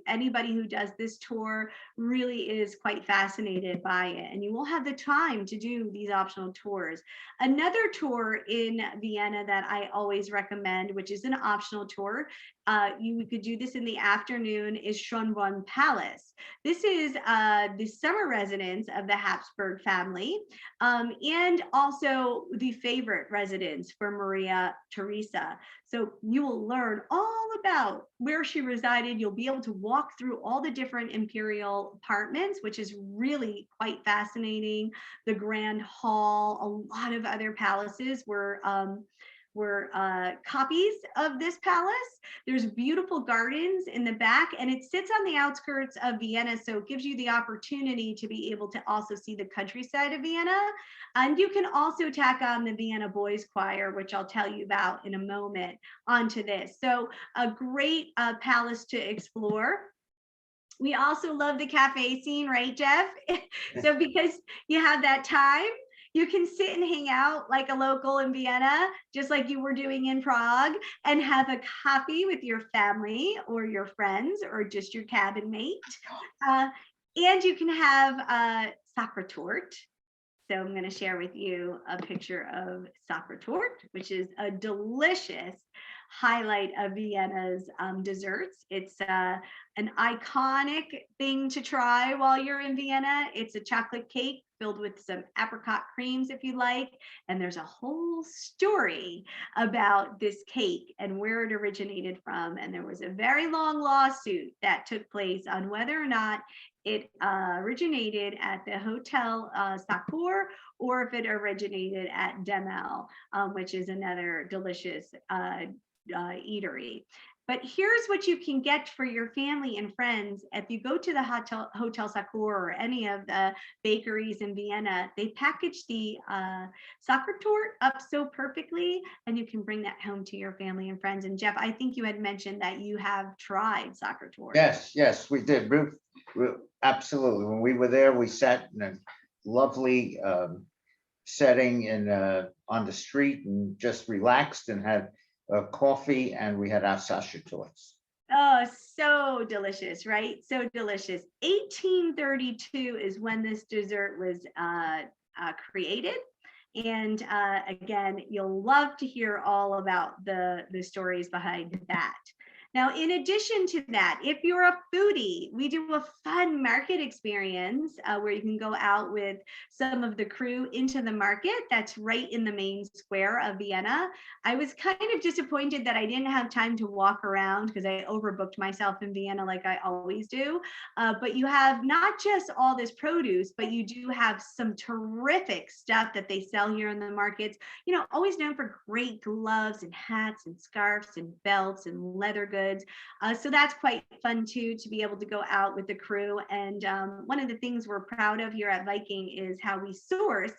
anybody who does this tour really is quite fascinated by it, and you will have the time to do these optional tours. Another tour in Vienna that I always recommend, which is an optional tour, you could do this in the afternoon, is Shonron Palace. This is the summer residence of the Habsburg family, and also the favorite residence for Maria Theresa. So you will learn all about where she resided. You'll be able to walk through all the different imperial apartments, which is really quite fascinating. The Grand Hall, a lot of other palaces were copies of this palace. There's beautiful gardens in the back, and it sits on the outskirts of Vienna, so it gives you the opportunity to be able to also see the countryside of Vienna. And you can also tack on the Vienna Boys Choir, which I'll tell you about in a moment, onto this. So a great palace to explore. We also love the cafe scene, right, Jeff? So because you have that time, You can sit and hang out like a local in Vienna, just like you were doing in Prague, and have a coffee with your family or your friends or just your cabin mate. And you can have sacre Tort. So I'm going to share with you a picture of sacre Tort, which is a delicious highlight of Vienna's desserts. It's an iconic thing to try while you're in Vienna. It's a chocolate cake filled with some apricot creams, if you like. And there's a whole story about this cake and where it originated from. And there was a very long lawsuit that took place on whether or not it originated at the Hotel Sakur, or if it originated at Demel, which is another delicious eatery. But here's what you can get for your family and friends. If you go to the Hotel Sakur or any of the bakeries in Vienna, they package the sacre Tort up so perfectly, and you can bring that home to your family and friends. And Jeff, I think you had mentioned that you have tried sacre Tort. Yes, we did. Absolutely. When we were there, we sat in a lovely setting on the street and just relaxed and had coffee, and we had our sacre Torts. Oh, so delicious, right? So delicious. 1832 is when this dessert was created. And again, you'll love to hear all about the stories behind that. Now, in addition to that, if you're a foodie, we do a fun market experience where you can go out with some of the crew into the market that's right in the main square of Vienna. I was kind of disappointed that I didn't have time to walk around because I overbooked myself in Vienna like I always do. But you have not just all this produce, but you do have some terrific stuff that they sell here in the markets. You know, always known for great gloves and hats and scarves and belts and leather goods. So that's quite fun too, to be able to go out with the crew. And one of the things we're proud of here at Viking is how we source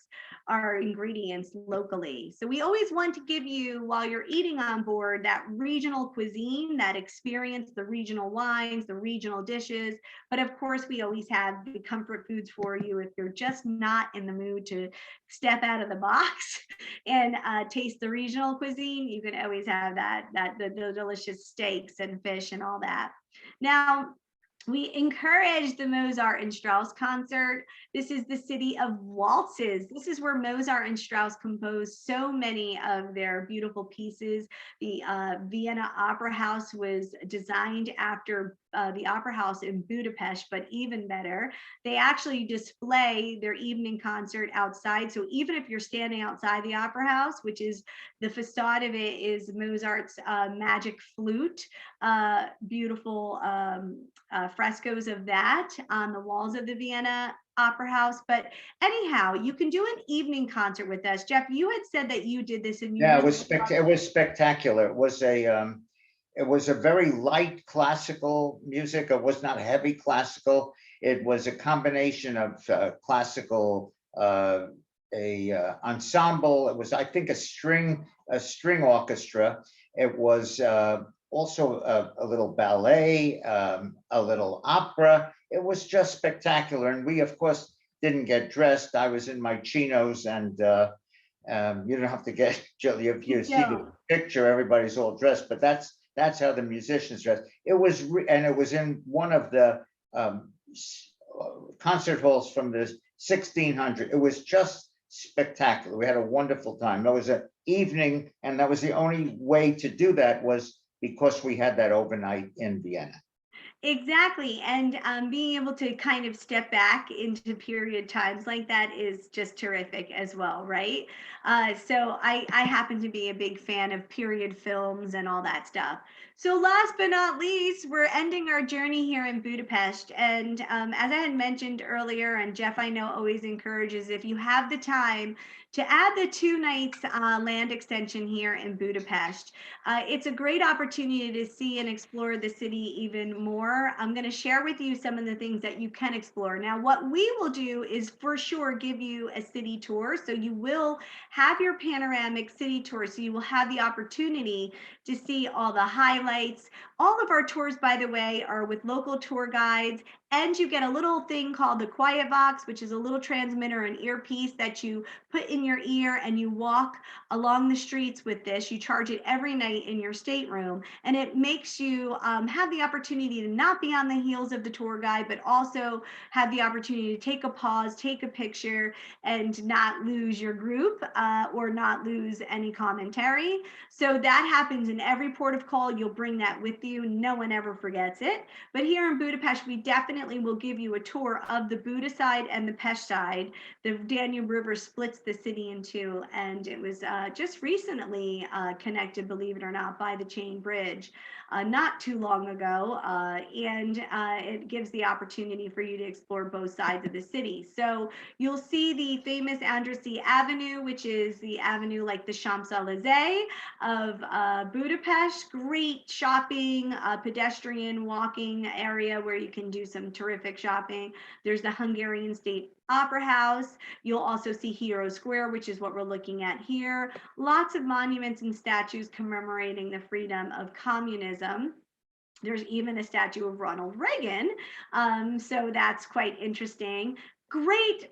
our ingredients locally. So we always want to give you, while you're eating on board, that regional cuisine, that experience, the regional wines, the regional dishes. But of course, we always have the comfort foods for you if you're just not in the mood to step out of the box and taste the regional cuisine. You can always have the delicious steaks and fish and all that. Now, we encourage the Mozart and Strauss concert. This is the city of waltzes. This is where Mozart and Strauss composed so many of their beautiful pieces. The Vienna Opera House was designed after the Opera House in Budapest, but even better, they actually display their evening concert outside. So even if you're standing outside the Opera House, which is the facade of it is Mozart's magic flute, beautiful frescoes of that on the walls of the Vienna Opera House. But anyhow, you can do an evening concert with us. Jeff, you had said that you did this, and it was spectacular. It was a very light classical music. It was not heavy classical. It was a combination of classical, ensemble. It was, I think, a string orchestra. It was also a little ballet, a little opera. It was just spectacular. And we, of course, didn't get dressed. I was in my chinos, and you don't have to get, Julie, if you see the picture, everybody's all dressed, but that's how the musicians dressed. It was, and it was in one of the concert halls from the 1600. It was just spectacular. We had a wonderful time. That was an evening, and that was the only way to do that, was because we had that overnight in Vienna. Exactly. And being able to kind of step back into period times like that is just terrific as well, right? So I happen to be a big fan of period films and all that stuff. So last but not least, we're ending our journey here in Budapest. And as I had mentioned earlier, and Jeff, I know, always encourages, if you have the time, to add the 2 nights land extension here in Budapest. It's a great opportunity to see and explore the city even more. I'm going to share with you some of the things that you can explore. Now, what we will do is for sure give you a city tour. So you will have your panoramic city tour. So you will have the opportunity to see all the highlights. All of our tours, by the way, are with local tour guides, And you get a little thing called the Quiet Box, which is a little transmitter and earpiece that you put in your ear, and you walk along the streets with this. You charge it every night in your stateroom, and it makes you have the opportunity to not be on the heels of the tour guide, but also have the opportunity to take a pause, take a picture, and not lose your group or not lose any commentary. So that happens in every port of call. You'll bring that with you. No one ever forgets it. But here in Budapest, we definitely will give you a tour of the Buda side and the Pest side. The Danube River splits the city in two, and it was just recently connected, believe it or not, by the chain bridge not too long ago. And it gives the opportunity for you to explore both sides of the city. So you'll see the famous Andrassy Avenue, which is the avenue like the Champs-Élysées of Budapest. Great shopping, pedestrian walking area where you can do some terrific shopping. There's the Hungarian State Opera House. You'll also see Hero Square, which is what we're looking at here. Lots of monuments and statues commemorating the freedom of communism. There's even a statue of Ronald Reagan. So that's quite interesting. Great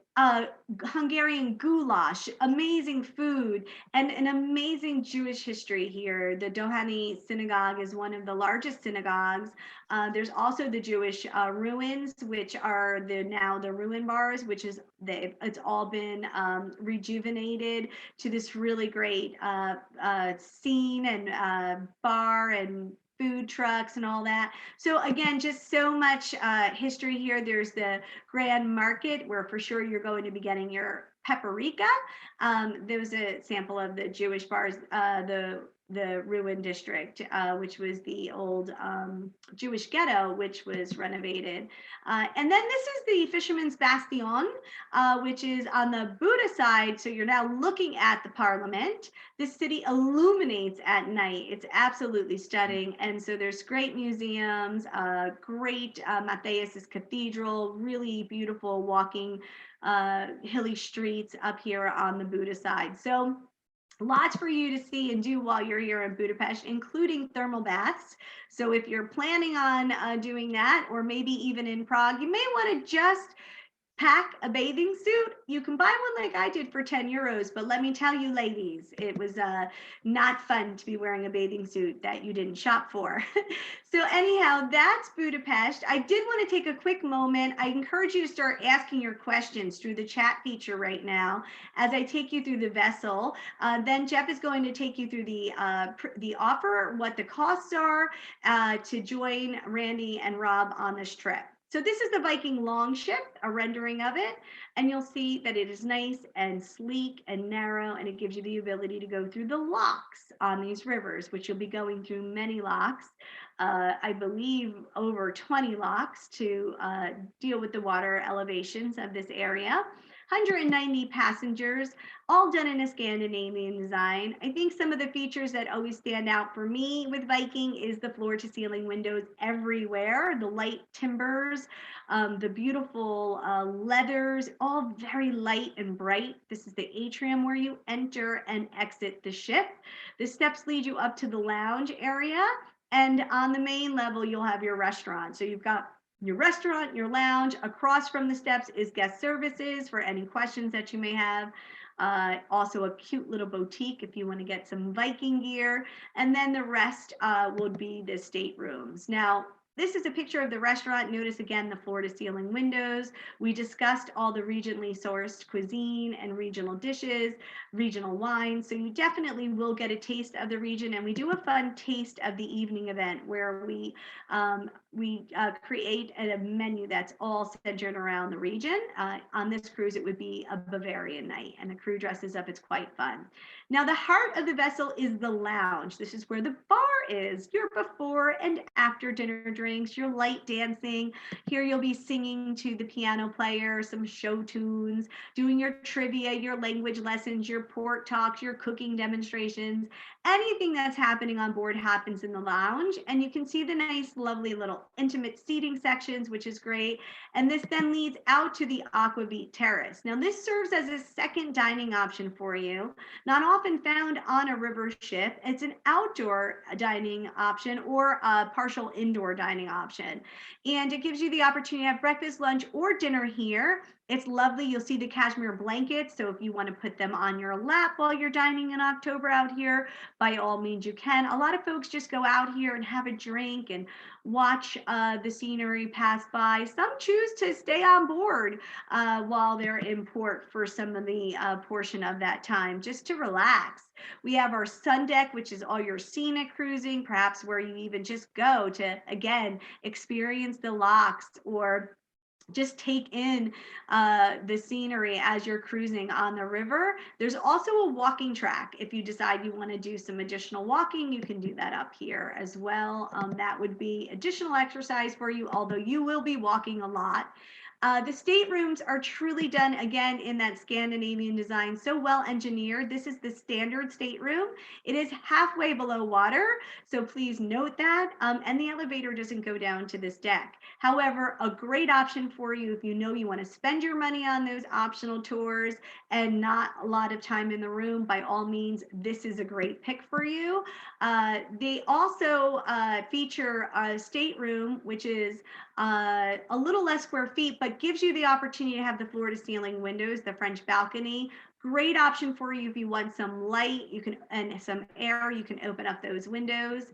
Hungarian goulash, amazing food, and an amazing Jewish history here. The Doheny Synagogue is one of the largest synagogues. There's also the Jewish ruins, which are now the ruin bars, which is it's all been rejuvenated to this really great scene and bar and food trucks and all that. So again, just so much history here. There's the Grand Market, where for sure you're going to be getting your paprika. There was a sample of the Jewish bars, the ruin district, which was the old Jewish ghetto, which was renovated. And then this is the Fisherman's Bastion, which is on the Buda side. So you're now looking at the Parliament. This city illuminates at night. It's absolutely stunning. And so there's great museums, great Matthias's Cathedral, really beautiful walking hilly streets up here on the Buda side. So lots for you to see and do while you're here in Budapest, including thermal baths. So if you're planning on doing that, or maybe even in Prague, you may want to just pack a bathing suit. You can buy one like I did for 10 euros, but let me tell you, ladies, it was not fun to be wearing a bathing suit that you didn't shop for. So anyhow, that's Budapest. I did want to take a quick moment. I encourage you to start asking your questions through the chat feature right now as I take you through the vessel. Then Jeff is going to take you through the offer, what the costs are to join Randi and Rob on this trip. So this is the Viking Longship, a rendering of it, and you'll see that it is nice and sleek and narrow, and it gives you the ability to go through the locks on these rivers, which you'll be going through many locks, I believe over 20 locks to deal with the water elevations of this area. 190 passengers, all done in a Scandinavian design. I think some of the features that always stand out for me with Viking is the floor to ceiling windows everywhere, the light timbers, the beautiful leathers, all very light and bright. This is the atrium where you enter and exit the ship. The steps lead you up to the lounge area. And on the main level, you'll have your restaurant. So you've got your restaurant, your lounge. Across from the steps is guest services for any questions that you may have. Also a cute little boutique if you want to get some Viking gear. And then the rest would be the staterooms. Now, this is a picture of the restaurant. Notice again the floor to ceiling windows. We discussed all the regionally sourced cuisine and regional dishes, regional wines. So you definitely will get a taste of the region. And we do a fun taste of the evening event where we create a menu that's all centered around the region. On this cruise, it would be a Bavarian night, and the crew dresses up. It's quite fun. Now, the heart of the vessel is the lounge. This is where the bar is, your before and after dinner drinks, your light dancing. Here you'll be singing to the piano player, some show tunes, doing your trivia, your language lessons, your port talks, your cooking demonstrations. anything that's happening on board happens in the lounge. And you can see the nice, lovely little intimate seating sections, which is great. And this then leads out to the Aquabeat Terrace. Now, this serves as a second dining option for you, not often found on a river ship. It's an outdoor dining option or a partial indoor dining option. And it gives you the opportunity to have breakfast, lunch, or dinner here. It's lovely. You'll see the cashmere blankets. So if you want to put them on your lap while you're dining in October out here, by all means you can. A lot of folks just go out here and have a drink and watch the scenery pass by. Some choose to stay on board while they're in port for some of the portion of that time, just to relax. We have our sun deck, which is all your scenic cruising, perhaps where you even just go to, again, experience the locks or just take in the scenery as you're cruising on the river. There's also a walking track. If you decide you want to do some additional walking, you can do that up here as well. That would be additional exercise for you, although you will be walking a lot. The staterooms are truly done, again, in that Scandinavian design, so well engineered. This is the standard stateroom. It is halfway below water, so please note that. And the elevator doesn't go down to this deck. However, a great option for you if you know you want to spend your money on those optional tours and not a lot of time in the room, by all means, this is a great pick for you. They also feature a stateroom, which is a little less square feet, but gives you the opportunity to have the floor to ceiling windows, the French balcony. Great option for you if you want some light, you can, and some air, you can open up those windows,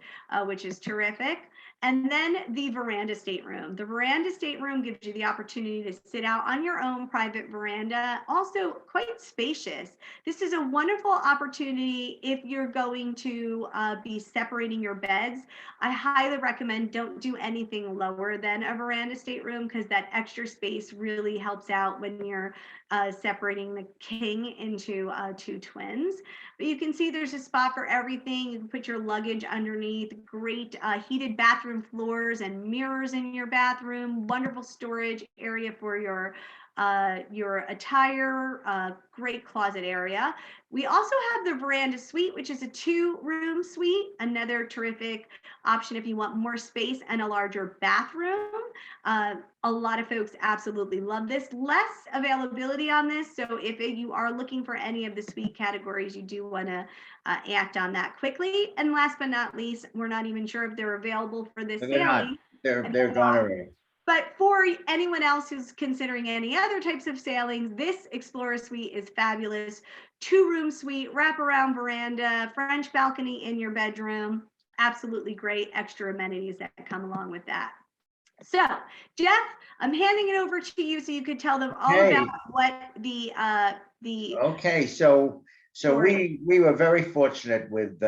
which is terrific. And then the veranda stateroom. The veranda stateroom gives you the opportunity to sit out on your own private veranda, also quite spacious. This is a wonderful opportunity if you're going to be separating your beds. I highly recommend don't do anything lower than a veranda stateroom because that extra space really helps out when you're separating the king into two twins. But you can see there's a spot for everything. You can put your luggage underneath. Great heated bathroom floors and mirrors in your bathroom. Wonderful storage area for your attire. Great closet area. We also have the veranda suite, which is a 2-room suite. Another terrific option if you want more space and a larger bathroom. A lot of folks absolutely love this. Less availability on this, so if you are looking for any of the suite categories, you do want to act on that quickly. And last but not least, we're not even sure if they're available for this They're not. sailing. They're gone already. But for anyone else who's considering any other types of sailings, this Explorer Suite is fabulous. 2-room suite, wraparound veranda, French balcony in your bedroom. Absolutely great extra amenities that come along with that. So, Jeff, I'm handing it over to you so you could tell them all about what the Okay, so we were very fortunate with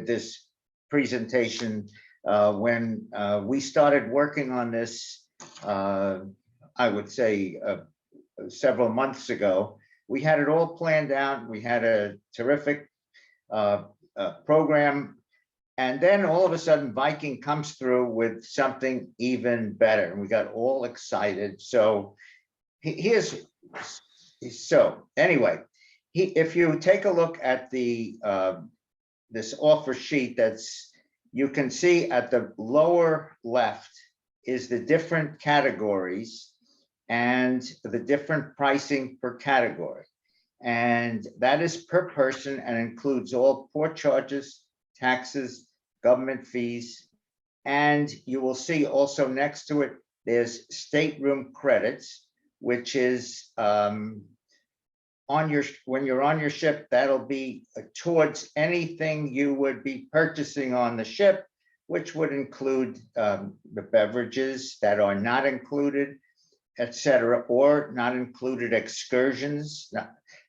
this presentation when we started working on this. I would say several months ago. We had it all planned out. We had a terrific program. And then all of a sudden, Viking comes through with something even better. And we got all excited. So anyway, if you take a look at the this offer sheet, you can see at the lower left is the different categories and the different pricing per category. And that is per person and includes all port charges, taxes, government fees. And you will see also next to it, there's stateroom credits, which is when you're on your ship, that'll be towards anything you would be purchasing on the ship, which would include the beverages that are not included, etc., or not included excursions.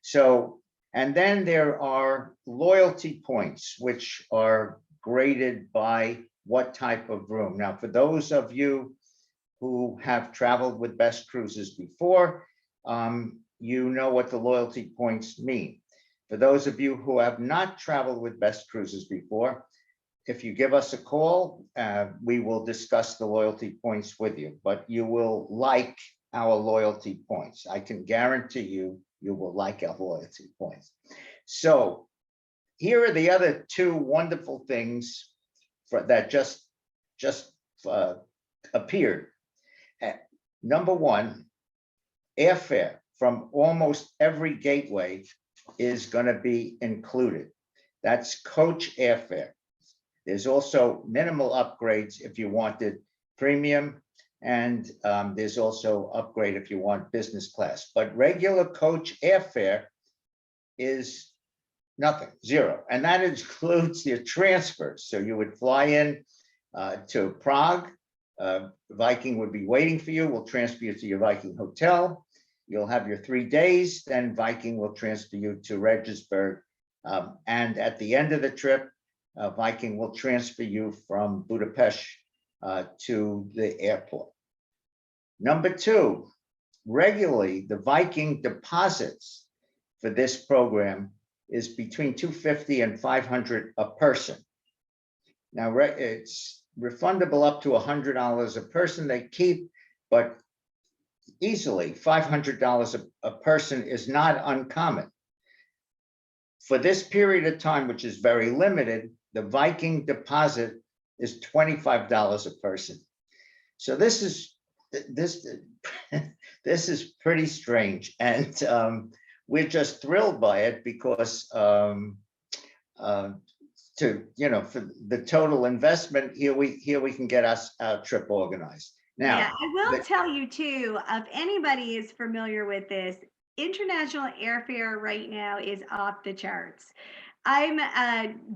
So, and then there are loyalty points, which are graded by what type of room. Now, for those of you who have traveled with Best Cruises before, you know what the loyalty points mean. For those of you who have not traveled with Best Cruises before, if you give us a call, we will discuss the loyalty points with you, but you will like our loyalty points. I can guarantee you, you will like our loyalty points. So here are the other two wonderful things that just appeared. Number one, airfare from almost every gateway is going to be included. That's coach airfare. There's also minimal upgrades if you wanted premium, and there's also upgrade if you want business class. But regular coach airfare is nothing, zero. And that includes your transfers. So you would fly in to Prague. Viking would be waiting for you. We'll transfer you to your Viking hotel. You'll have your 3 days. Then Viking will transfer you to Regisburg. And at the end of the trip, Viking will transfer you from Budapest to the airport. Number two, regularly, the Viking deposits for this program is between $250 and $500 a person. Now, it's refundable up to $100 a person they keep, but easily $500 a person is not uncommon. For this period of time, which is very limited, the Viking deposit is $25 a person. So this is pretty strange, and we're just thrilled by it because for the total investment here we can get us our trip organized. Now, yeah, I will tell you too, if anybody is familiar with this, international airfare right now is off the charts. I'm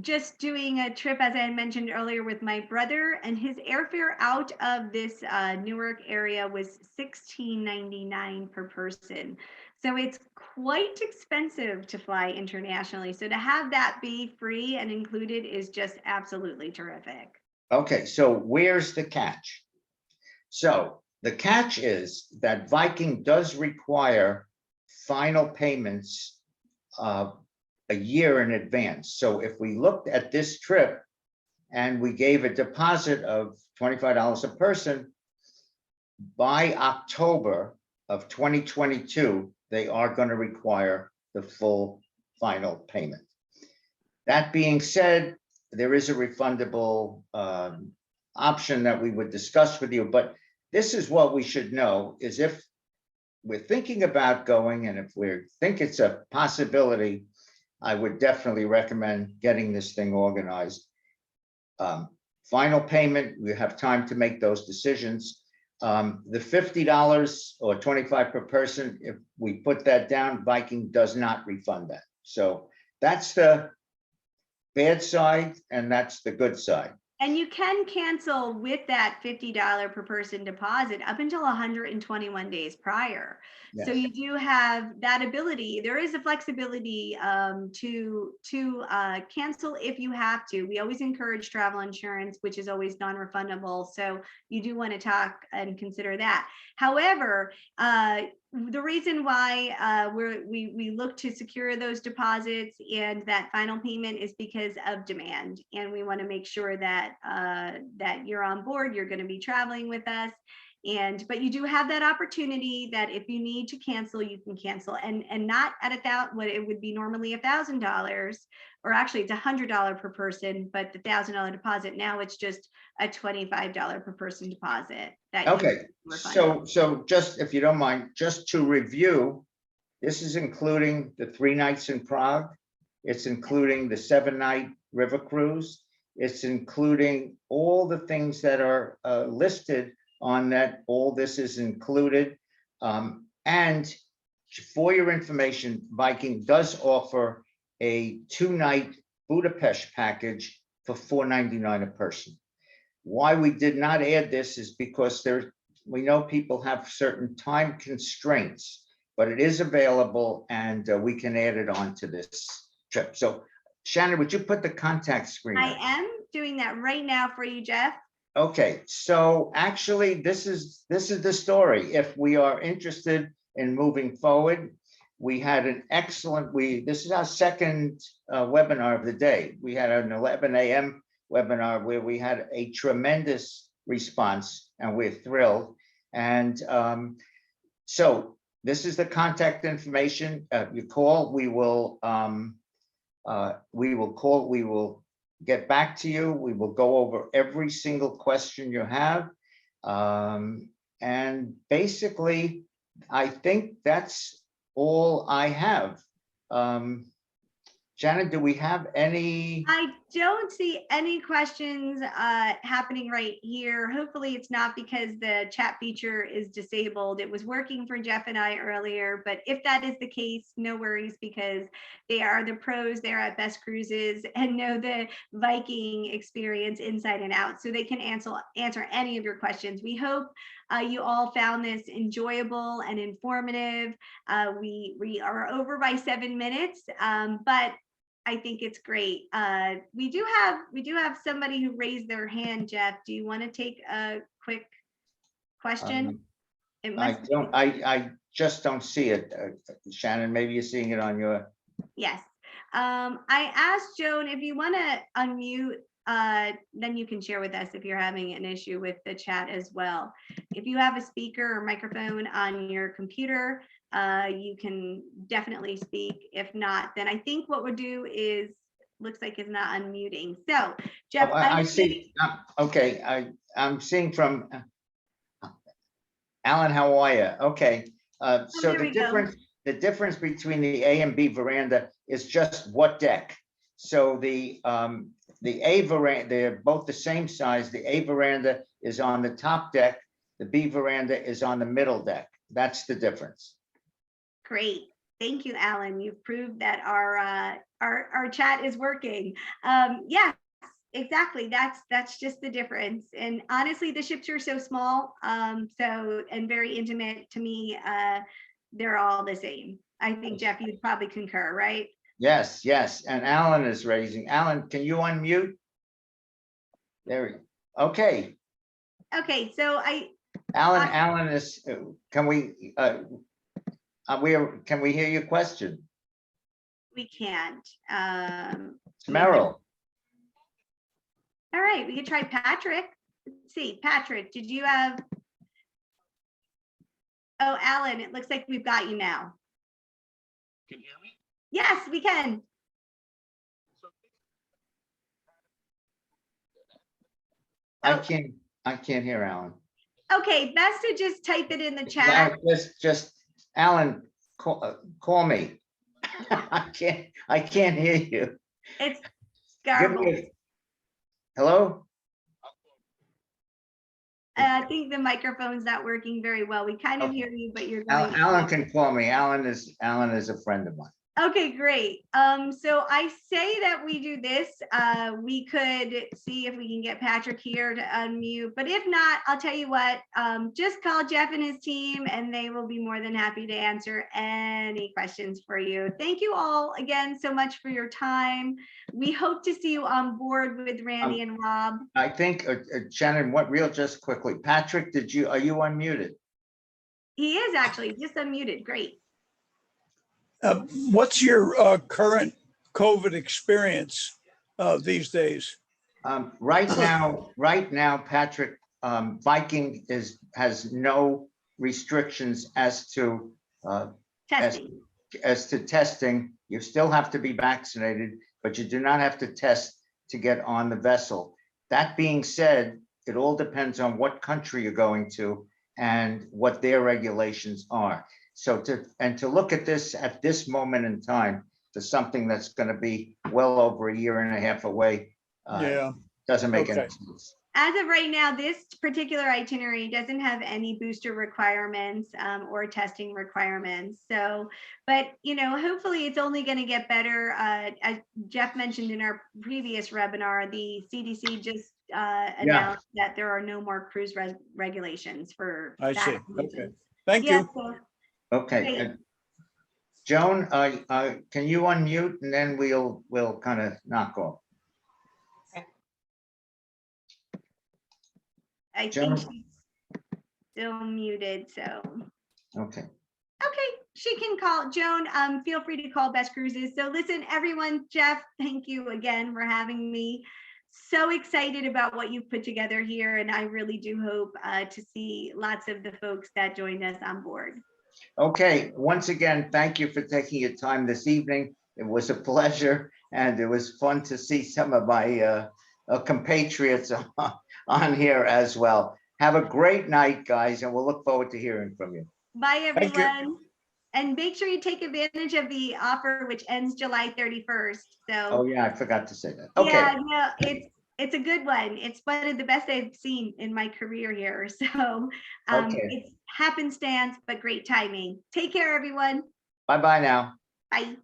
just doing a trip, as I mentioned earlier, with my brother, and his airfare out of this Newark area was $16.99 per person. So it's quite expensive to fly internationally. So to have that be free and included is just absolutely terrific. Okay, so where's the catch? So the catch is that Viking does require final payments a year in advance. So if we looked at this trip and we gave a deposit of $25 a person, by October of 2022, they are going to require the full final payment. That being said, there is a refundable option that we would discuss with you, but this is what we should know is if we're thinking about going and if we think it's a possibility, I would definitely recommend getting this thing organized. Final payment, we have time to make those decisions. The $50 or $25 per person, if we put that down, Viking does not refund that. So that's the bad side and that's the good side. And you can cancel with that $50 per person deposit up until 121 days prior. Yes. So you do have that ability. There is a flexibility to cancel if you have to. We always encourage travel insurance, which is always non-refundable. So you do want to talk and consider that. However, the reason why we look to secure those deposits and that final payment is because of demand, and we want to make sure that that you're on board, you're going to be traveling with us, but you do have that opportunity that if you need to cancel, you can cancel, and not at what it would be normally $1,000, or actually it's $100 per person, but the $1,000 deposit now it's just a $25 per person deposit. Okay, so just if you don't mind, just to review, this is including the 3 nights in Prague. It's including the 7-night river cruise. It's including all the things that are listed on that. All this is included. And for your information, Viking does offer a 2-night Budapest package for $499 a person. Why we did not add this is because we know people have certain time constraints, but it is available and we can add it on to this trip. So Shannon, would you put the contact screen? I am doing that right now for you, Jeff. Okay, so actually this is the story. If we are interested in moving forward, we had an excellent, this is our second webinar of the day. We had an 11 a.m. webinar where we had a tremendous response and we're thrilled. And so this is the contact information. You call, we will We will call, we will get back to you. We will go over every single question you have. And basically, I think that's all I have. Shannon, do we have any? I don't see any questions happening right here. Hopefully it's not because the chat feature is disabled. It was working for Jeff and I earlier, but if that is the case, no worries, because they are the pros there at Best Cruises and know the Viking experience inside and out, so they can answer any of your questions. We hope you all found this enjoyable and informative. We are over by 7 minutes, but I think it's great. We do have somebody who raised their hand. Jeff, do you want to take a quick question? It must I just don't see it. Shannon, maybe you're seeing it on your. Yes. I asked Joan if you want to unmute, then you can share with us if you're having an issue with the chat as well. If you have a speaker or microphone on your computer, you can definitely speak. If not, then I think what we'll do is, looks like it's not unmuting. So Jeff, I see. Okay, I'm seeing from Alan, how are you? Okay, so the difference between the A and B veranda is just what deck. So the A veranda, they're both the same size. The A veranda is on the top deck. The B veranda is on the middle deck. That's the difference. Great. Thank you, Alan. You've proved that our chat is working. Yes, exactly. That's just the difference. And honestly, the ships are so small, and very intimate. To me, they're all the same. I think, Jeff, you'd probably concur, right? Yes, yes. And Alan is raising. Alan, can you unmute? There we go. Okay. Okay, so Alan is, can we hear your question? We can't. Merrill. All right, we can try Patrick. Let's see, Patrick, did you have? Oh, Alan, it looks like we've got you now. Can you hear me? Yes, we can. I can't hear Alan. Okay, best to just type it in the chat. Just Alan, call me. I can't hear you. It's garbled. Hello? I think the microphone's not working very well. We kind of hear you, but you're going. Alan can call me. Alan is a friend of mine. Okay, great. So I say that we do this. We could see if we can get Patrick here to unmute, but if not, I'll tell you what, just call Jeff and his team and they will be more than happy to answer any questions for you. Thank you all again so much for your time. We hope to see you on board with Randi and Rob. I think, Shannon, just quickly, Patrick, are you unmuted? He is actually just unmuted. Great. What's your current COVID experience these days? Right now, Patrick, Viking has no restrictions as to Testing. as to testing. You still have to be vaccinated, but you do not have to test to get on the vessel. That being said, it all depends on what country you're going to and what their regulations are. So to look at this moment in time to something that's going to be well over a year and a half away, doesn't make any sense. As of right now, this particular itinerary doesn't have any booster requirements or testing requirements. So, but hopefully it's only going to get better. As Jeff mentioned in our previous webinar, the CDC just announced that there are no more cruise regulations for. I see. Okay. Thank you. So, okay. Joan, can you unmute and then we'll kind of knock off. I think she's still muted, so. Okay. Okay, she can call. Joan, feel free to call Best Cruises. So listen, everyone, Jeff, thank you again for having me. So excited about what you've put together here, and I really do hope to see lots of the folks that joined us on board. Okay, once again, thank you for taking your time this evening. It was a pleasure, and it was fun to see some of my compatriots on here as well. Have a great night, guys, and we'll look forward to hearing from you. Bye, Thank you. everyone. And make sure you take advantage of the offer, which ends July 31st. Oh, So yeah, I forgot to say that. yeah, Okay, no, it's a good one. It's one of the best I've seen in my career here. So Okay. it's happenstance, but great timing. Take care, everyone. bye-bye now. Bye.